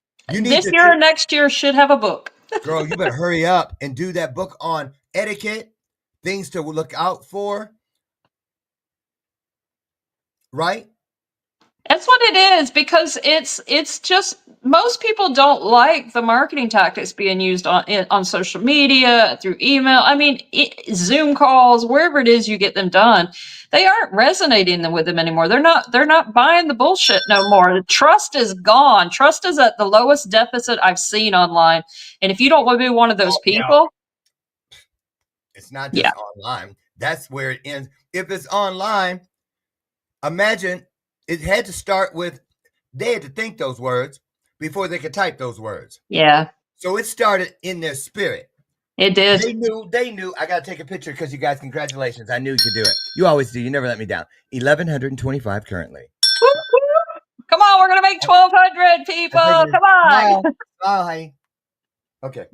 This year or next year should have a book.
Girl, you better hurry up and do that book on etiquette, things to look out for. Right?
That's what it is, because it's just, most people don't like the marketing tactics being used on social media, through email. I mean, Zoom calls, wherever it is you get them done, they aren't resonating with them anymore. They're not buying the bullshit no more. The trust is gone. Trust is at the lowest deficit I've seen online. And if you don't want to be one of those people,
it's not just online. That's where it ends. If it's online, imagine it had to start with, they had to think those words before they could type those words.
Yeah.
So it started in their spirit.
It did.
They knew. I got to take a picture because you guys, congratulations. I knew you could do it. You always do. You never let me down. 1,125 currently.
Come on, we're going to make 1,200 people. Come on.
Oh, hi. Okay.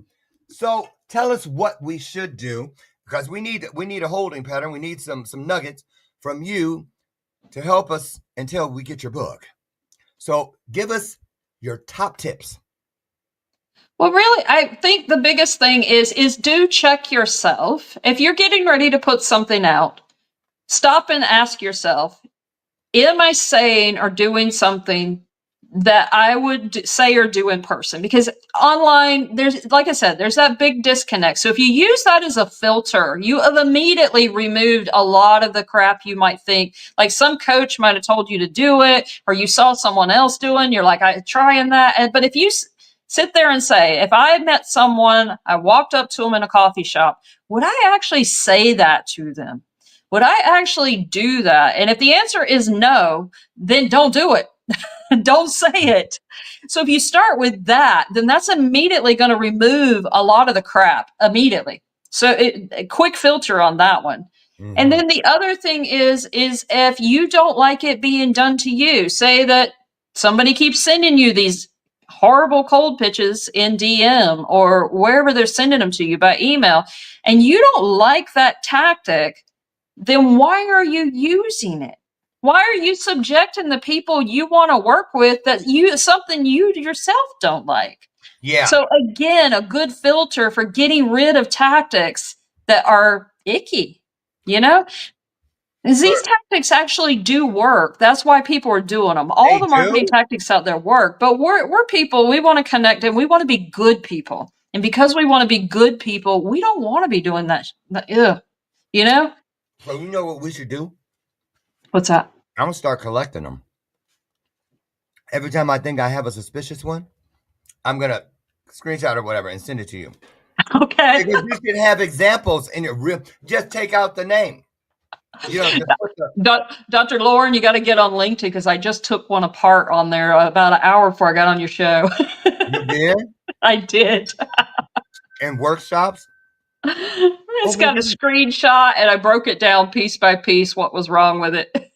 So tell us what we should do, because we need a holding pattern. We need some nuggets from you to help us until we get your book. So give us your top tips.
Well, really, I think the biggest thing is do check yourself. If you're getting ready to put something out, stop and ask yourself, am I saying or doing something that I would say or do in person? Because online, there's, like I said, there's that big disconnect. So if you use that as a filter, you have immediately removed a lot of the crap you might think. Like some coach might have told you to do it, or you saw someone else doing, you're like, I'm trying that. But if you sit there and say, if I met someone, I walked up to them in a coffee shop, would I actually say that to them? Would I actually do that? And if the answer is no, then don't do it. Don't say it. So if you start with that, then that's immediately going to remove a lot of the crap immediately. So a quick filter on that one. And then the other thing is if you don't like it being done to you, say that somebody keeps sending you these horrible cold pitches in DM or wherever they're sending them to you by email, and you don't like that tactic, then why are you using it? Why are you subjecting the people you want to work with that something you yourself don't like?
Yeah.
So again, a good filter for getting rid of tactics that are icky, these tactics actually do work. That's why people are doing them. All the marketing tactics out there work, but we're people, we want to connect and we want to be good people. And because we want to be good people, we don't want to be doing that. So
you know what we should do?
What's that?
I'm going to start collecting them. Every time I think I have a suspicious one, I'm going to screenshot or whatever and send it to you.
Okay.
Because you should have examples in your real. Just take out the name.
Dr. Lauren, you got to get on LinkedIn because I just took one apart on there about an hour before I got on your show.
You did?
I did.
In workshops?
It's got a screenshot and I broke it down piece by piece what was wrong with it.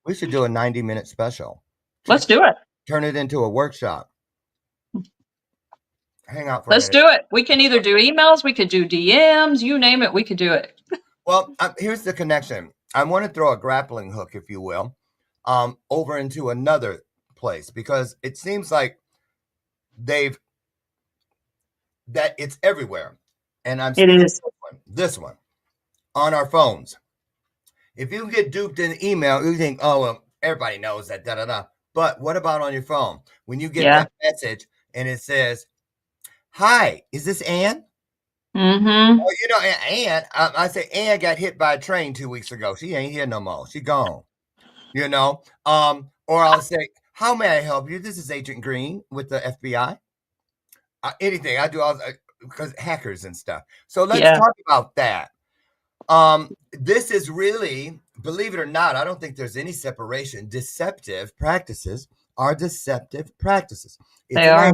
We should do a 90-minute special.
Let's do it.
Turn it into a workshop. Hang out for
Let's do it. We can either do emails, we could do DMs, you name it, we could do it.
Well, here's the connection. I want to throw a grappling hook, if you will, over into another place because it seems like that it's everywhere. And I'm
it is
this one on our phones. If you get duped in email, you think, oh, well, everybody knows that, da-da-da. But what about on your phone? When you get that message and it says, hi, is this Ann?
Mm-hmm.
Oh, Ann, I say Ann got hit by a train 2 weeks ago. She ain't here no more. She gone. Or I'll say, how may I help you? This is Agent Green with the FBI. Anything. I do all because hackers and stuff. So let's talk about that. This is really, believe it or not, I don't think there's any separation. Deceptive practices are deceptive practices.
They are.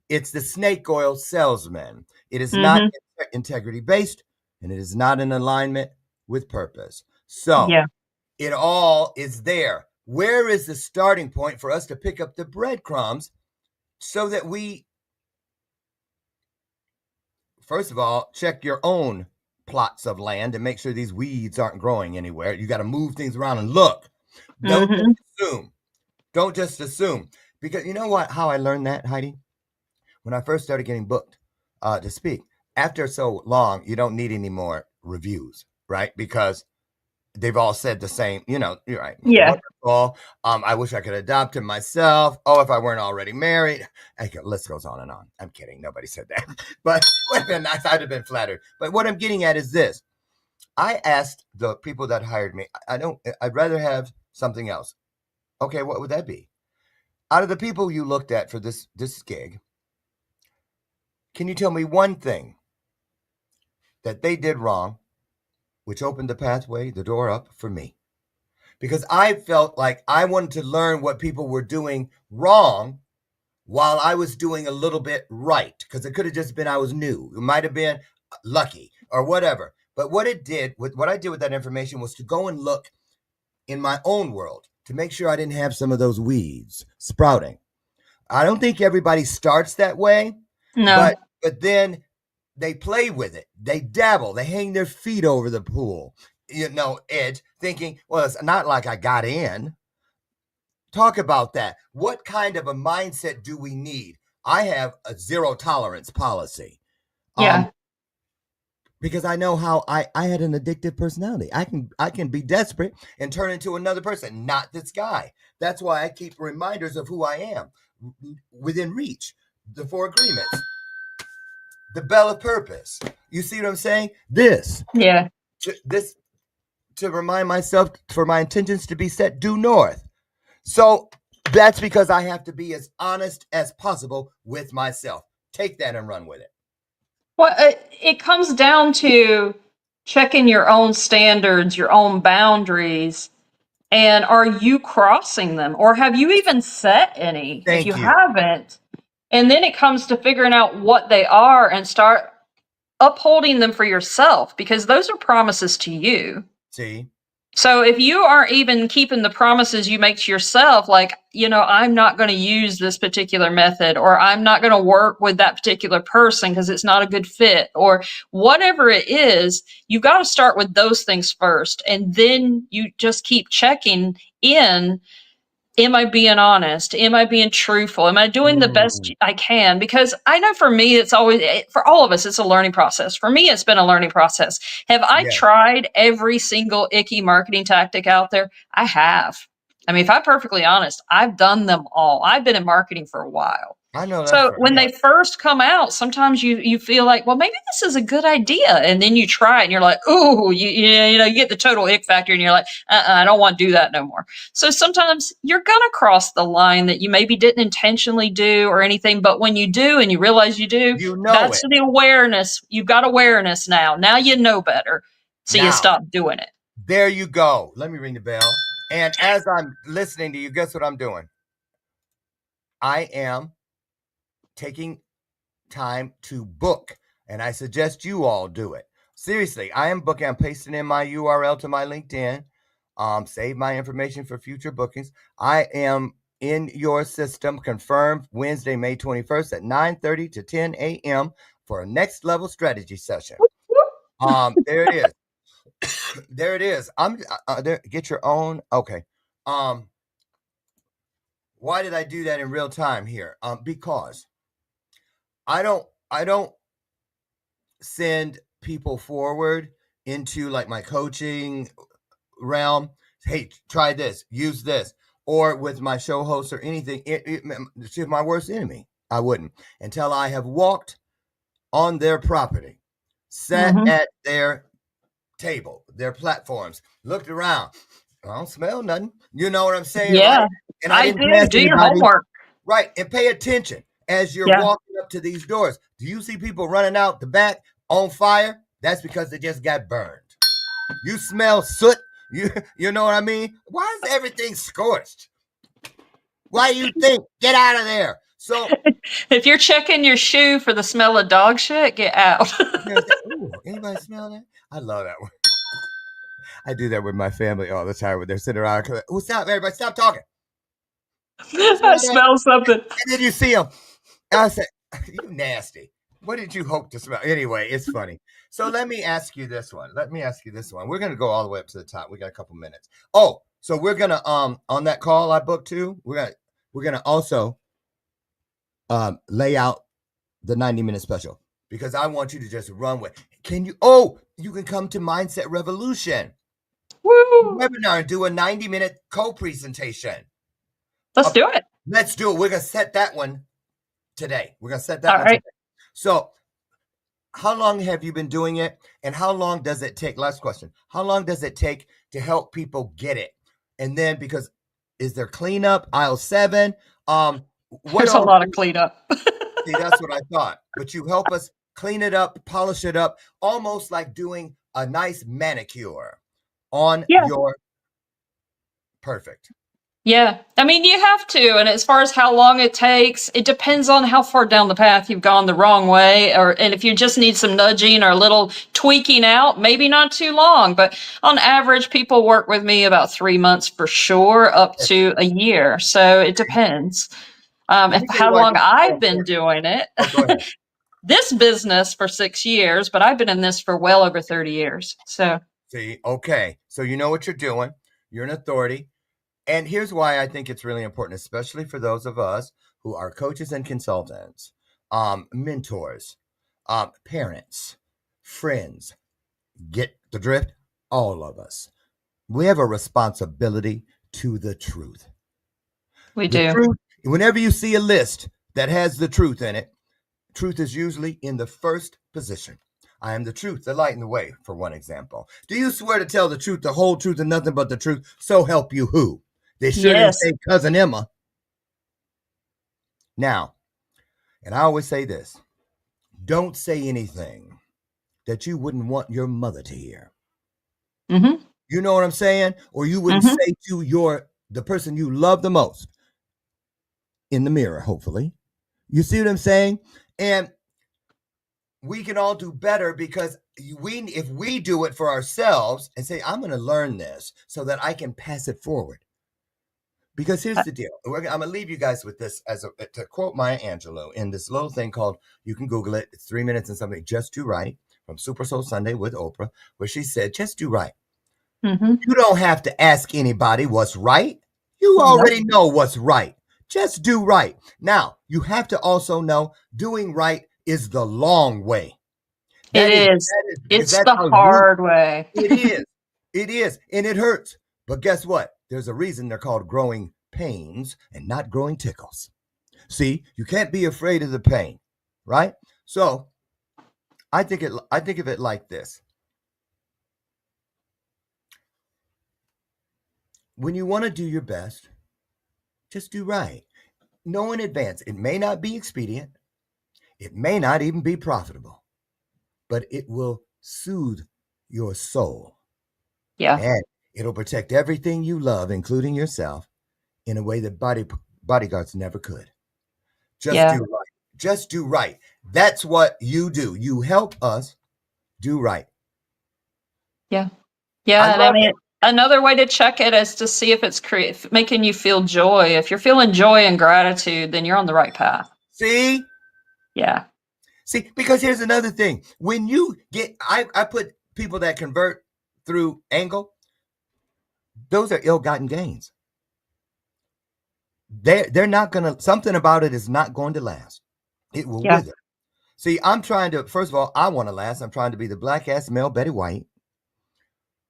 It's the snake oil salesman. It is not integrity based, and it is not in alignment with purpose. So it all is there. Where is the starting point for us to pick up the breadcrumbs so that we, first of all, check your own plots of land and make sure these weeds aren't growing anywhere. You got to move things around and look. Don't just assume. Don't just assume. Because you know what? How I learned that, Heidi? When I first started getting booked to speak, after so long, you don't need any more reviews, right? Because they've all said the same, you're right.
Yeah.
Wonderful. I wish I could adopt him myself. Oh, if I weren't already married. List goes on and on. I'm kidding. Nobody said that. But it would have been nice. I'd have been flattered. But what I'm getting at is this. I asked the people that hired me, I'd rather have something else. Okay, what would that be? Out of the people you looked at for this gig, can you tell me one thing that they did wrong, which opened the pathway, the door up for me? Because I felt like I wanted to learn what people were doing wrong while I was doing a little bit right. Because it could have just been I was new. It might have been lucky or whatever. But what I did with that information was to go and look in my own world to make sure I didn't have some of those weeds sprouting. I don't think everybody starts that way.
No.
But then they play with it. They dabble. They hang their feet over the pool, edge, thinking, well, it's not like I got in. Talk about that. What kind of a mindset do we need? I have a zero tolerance policy.
Yeah.
Because I know how I had an addictive personality. I can be desperate and turn into another person, not this guy. That's why I keep reminders of who I am within reach. The 4 agreements. The bell of purpose. You see what I'm saying? This to remind myself for my intentions to be set due north. So that's because I have to be as honest as possible with myself. Take that and run with it.
Well, it comes down to checking your own standards, your own boundaries, And are you crossing them? Or have you even set any? If you
Thank you.
haven't, and then it comes to figuring out what they are and start upholding them for yourself, because those are promises to you.
See?
So if you aren't even keeping the promises you make to yourself, like, I'm not going to use this particular method, or I'm not going to work with that particular person because it's not a good fit, or whatever it is, you've got to start with those things first. And then you just keep checking in. Am I being honest? Am I being truthful? Am I doing the best I can? Because I know for me, it's always, for all of us, it's a learning process. For me, it's been a learning process. Have I
Yes.
tried every single icky marketing tactic out there? I have. I mean, if I'm perfectly honest, I've done them all. I've been in marketing for a while.
I know that's
So
right.
when
Yeah.
they first come out, sometimes you feel like, well, maybe this is a good idea, and then you try it, and you're like, ooh, you get the total ick factor, and you're like, I don't want to do that no more. So sometimes you're gonna cross the line that you maybe didn't intentionally do or anything, but when you do and you realize you do,
You know
that's
it.
the awareness. You've got awareness now. Now you know better, so you
Now.
stop doing it.
There you go. Let me ring the bell. And as I'm listening to you, guess what I'm doing? I am taking time to book, and I suggest you all do it. Seriously, I am booking. I'm pasting in my URL to my LinkedIn. Save my information for future bookings. I am in your system, confirmed Wednesday, May 21st at 9:30 to 10 a.m. for a next level strategy session. There it is. There it is. I'm there. Get your own. Okay. Why did I do that in real time here? Because I don't send people forward into like my coaching realm. Hey, try this, use this, or with my show hosts or anything. It's my worst enemy. I wouldn't until I have walked on their property, sat at their table, their platforms, looked around. I don't smell nothing. You know what I'm saying,
Yeah,
right? And I
I
didn't
do.
pass
Do your
anybody.
homework.
Right. And pay attention as you're
Yeah.
walking up to these doors. Do you see people running out the back on fire? That's because they just got burned. You smell soot. You know what I mean? Why is everything scorched? Why do you think? Get out of there. So
If you're checking your shoe for the smell of dog shit, get out.
ooh, anybody smell that? I love that one. I do that with my family all the time when they're sitting around. Oh, stop, everybody, stop talking.
I smell something.
And then you see them. I say, you nasty. What did you hope to smell? Anyway, it's funny. So let me ask you this one. We're gonna go all the way up to the top. We got a couple minutes. Oh, so we're gonna on that call I booked too. We're gonna also lay out the 90-minute special because I want you to just run with. Can you? Oh, you can come to Mindset Revolution
Woo!
webinar and do a 90-minute co-presentation.
Let's do it.
Let's do it. We're gonna set that one today.
All right.
Today. So, how long have you been doing it, and how long does it take? Last question. How long does it take to help people get it? And then, because is there cleanup? Aisle 7.
There's a lot of cleanup.
See, that's what I thought. But you help us clean it up, polish it up, almost like doing a nice manicure on your perfect.
Yeah. I mean, you have to. And as far as how long it takes, it depends on how far down the path you've gone the wrong way. And if you just need some nudging or a little tweaking out, maybe not too long. But on average, people work with me about 3 months for sure, up to a year. So it depends. How long I've been doing it.
Oh, go ahead.
This business for 6 years, but I've been in this for well over 30 years. So
see, okay. So you know what you're doing. You're an authority. And here's why I think it's really important, especially for those of us who are coaches and consultants, mentors, parents, friends. Get the drift? All of us. We have a responsibility to the truth.
We do.
Truth, whenever you see a list that has the truth in it, truth is usually in the first position. I am the truth, the light, and the way, for one example. Do you swear to tell the truth, the whole truth, and nothing but the truth? So help you who? They shouldn't say Cousin Emma. Now, and I always say this, don't say anything that you wouldn't want your mother to hear.
Mm-hmm.
You know what I'm saying? Or you wouldn't say to the person you love the most in the mirror, hopefully. You see what I'm saying? And we can all do better because if we do it for ourselves and say, I'm going to learn this so that I can pass it forward. Because here's the deal. I'm going to leave you guys with this to quote Maya Angelou in this little thing called, you can Google it. It's 3 minutes and something, Just Do Right, from Super Soul Sunday with Oprah, where she said, just do right. You don't have to ask anybody what's right. You already know what's right. Just do right. Now, you have to also know doing right is the long way.
It is. It's the hard way.
It is. It is. And it hurts. But guess what? There's a reason they're called growing pains and not growing tickles. See, you can't be afraid of the pain, right? So I think of it like this. When you want to do your best, just do right. Know in advance. It may not be expedient. It may not even be profitable, but it will soothe your soul.
Yeah.
And it'll protect everything you love, including yourself, in a way that bodyguards never could. Just do right. Just do right. That's what you do. You help us do right.
Yeah. Yeah. And I mean, another way to check it is to see if it's making you feel joy. If you're feeling joy and gratitude, then you're on the right path.
See?
Yeah.
See, because here's another thing. When you get, I put people that convert through angle, those are ill-gotten gains. They're not going to, something about it is not going to last. It will wither. See, I'm trying to, first of all, I want to last. I'm trying to be the black-ass male Betty White.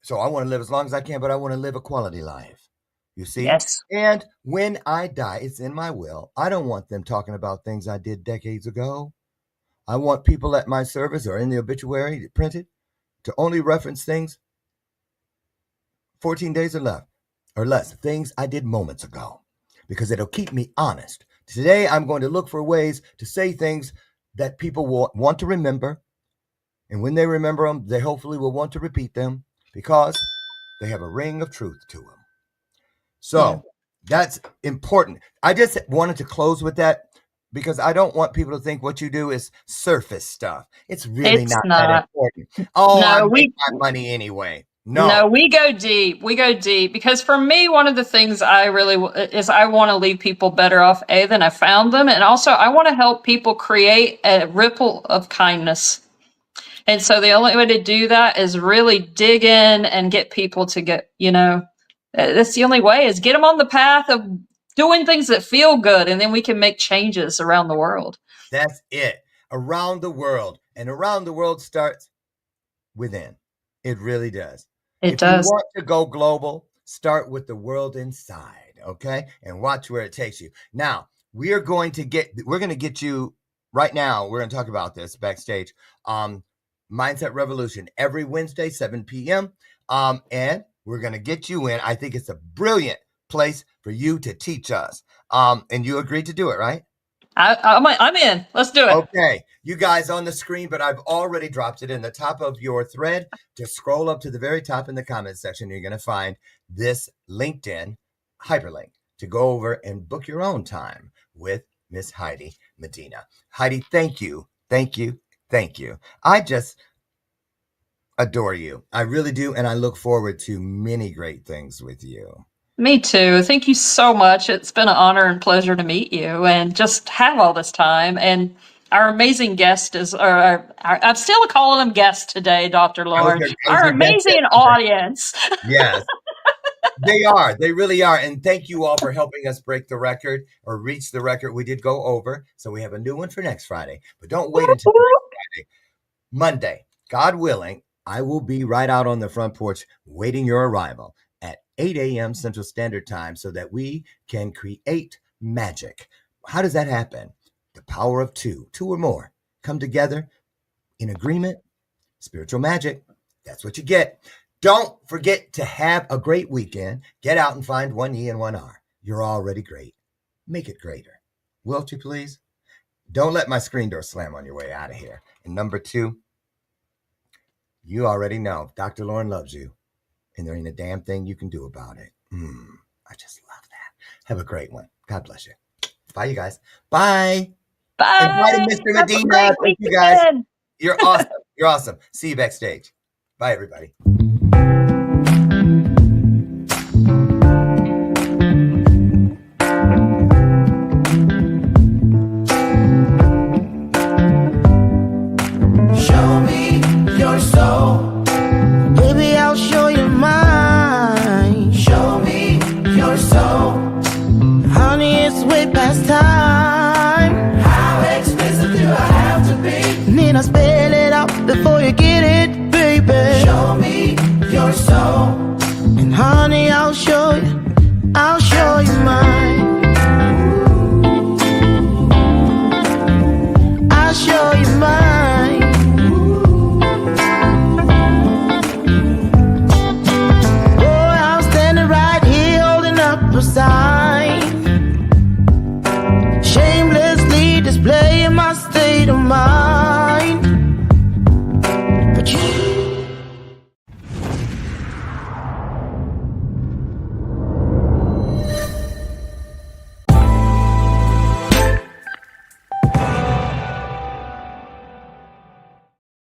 So I want to live as long as I can, but I want to live a quality life. You see?
Yes.
And when I die, it's in my will. I don't want them talking about things I did decades ago. I want people at my service or in the obituary printed to only reference things 14 days or less, things I did moments ago, because it'll keep me honest. Today, I'm going to look for ways to say things that people will want to remember. And when they remember them, they hopefully will want to repeat them because they have a ring of truth to them. So that's important. I just wanted to close with that because I don't want people to think what you do is surface stuff. It's really not that important. Oh, I make my money anyway. No,
we go deep. We go deep because for me, one of the things I really is I want to leave people better off, than I found them. And also I want to help people create a ripple of kindness. And so the only way to do that is really dig in and get people to get, that's the only way is get them on the path of doing things that feel good. And then we can make changes around the world.
That's it. Around the world. And around the world starts within. It really does.
It
if
does.
you want to go global, start with the world inside, okay? And watch where it takes you. Now, we're going to get you right now. We're going to talk about this backstage. Mindset Revolution every Wednesday, 7 p.m. And we're going to get you in. I think it's a brilliant place for you to teach us. And you agreed to do it, right?
I'm in. Let's do it.
Okay. You guys on the screen, but I've already dropped it in the top of your thread. Just scroll up to the very top in the comments section. You're going to find this LinkedIn hyperlink to go over and book your own time with Miss Heidi Medina. Heidi, thank you. Thank you. Thank you. I just adore you. I really do. And I look forward to many great things with you.
Me too. Thank you so much. It's been an honor and pleasure to meet you and just have all this time. And our amazing guest I'm still calling him guest today, Dr. Lauren. Our amazing audience.
Yes. They are. They really are. And thank you all for helping us break the record or reach the record. We did go over. So we have a new one for next Friday. But don't wait until next Friday. Monday, God willing, I will be right out on the front porch waiting your arrival at 8 a.m. Central Standard Time so that we can create magic. How does that happen? The power of two or more come together in agreement. Spiritual magic. That's what you get. Don't forget to have a great weekend. Get out and find one E and one R. You're already great. Make it greater. Will you please? Don't let my screen door slam on your way out of here. And number 2, you already know Dr. Lauren loves you. and there ain't a damn thing you can do about it. I just love that. Have a great one. God bless you. Bye, you guys. Bye.
Bye.
And bye to Mr.
Have a
Medina.
great
Thank you, guys.
weekend.
You're awesome. You're awesome. See you backstage. Bye, everybody.
Show me your soul. Baby, I'll show you mine. Show me your soul. Honey, it's way past time. How expensive do I have to be? Need I spell it out before you get it, baby? Show me your soul. And honey, I'll show you mine. I'll show you mine. Boy, I'm standing right here holding up a sign, shamelessly displaying my state of mind.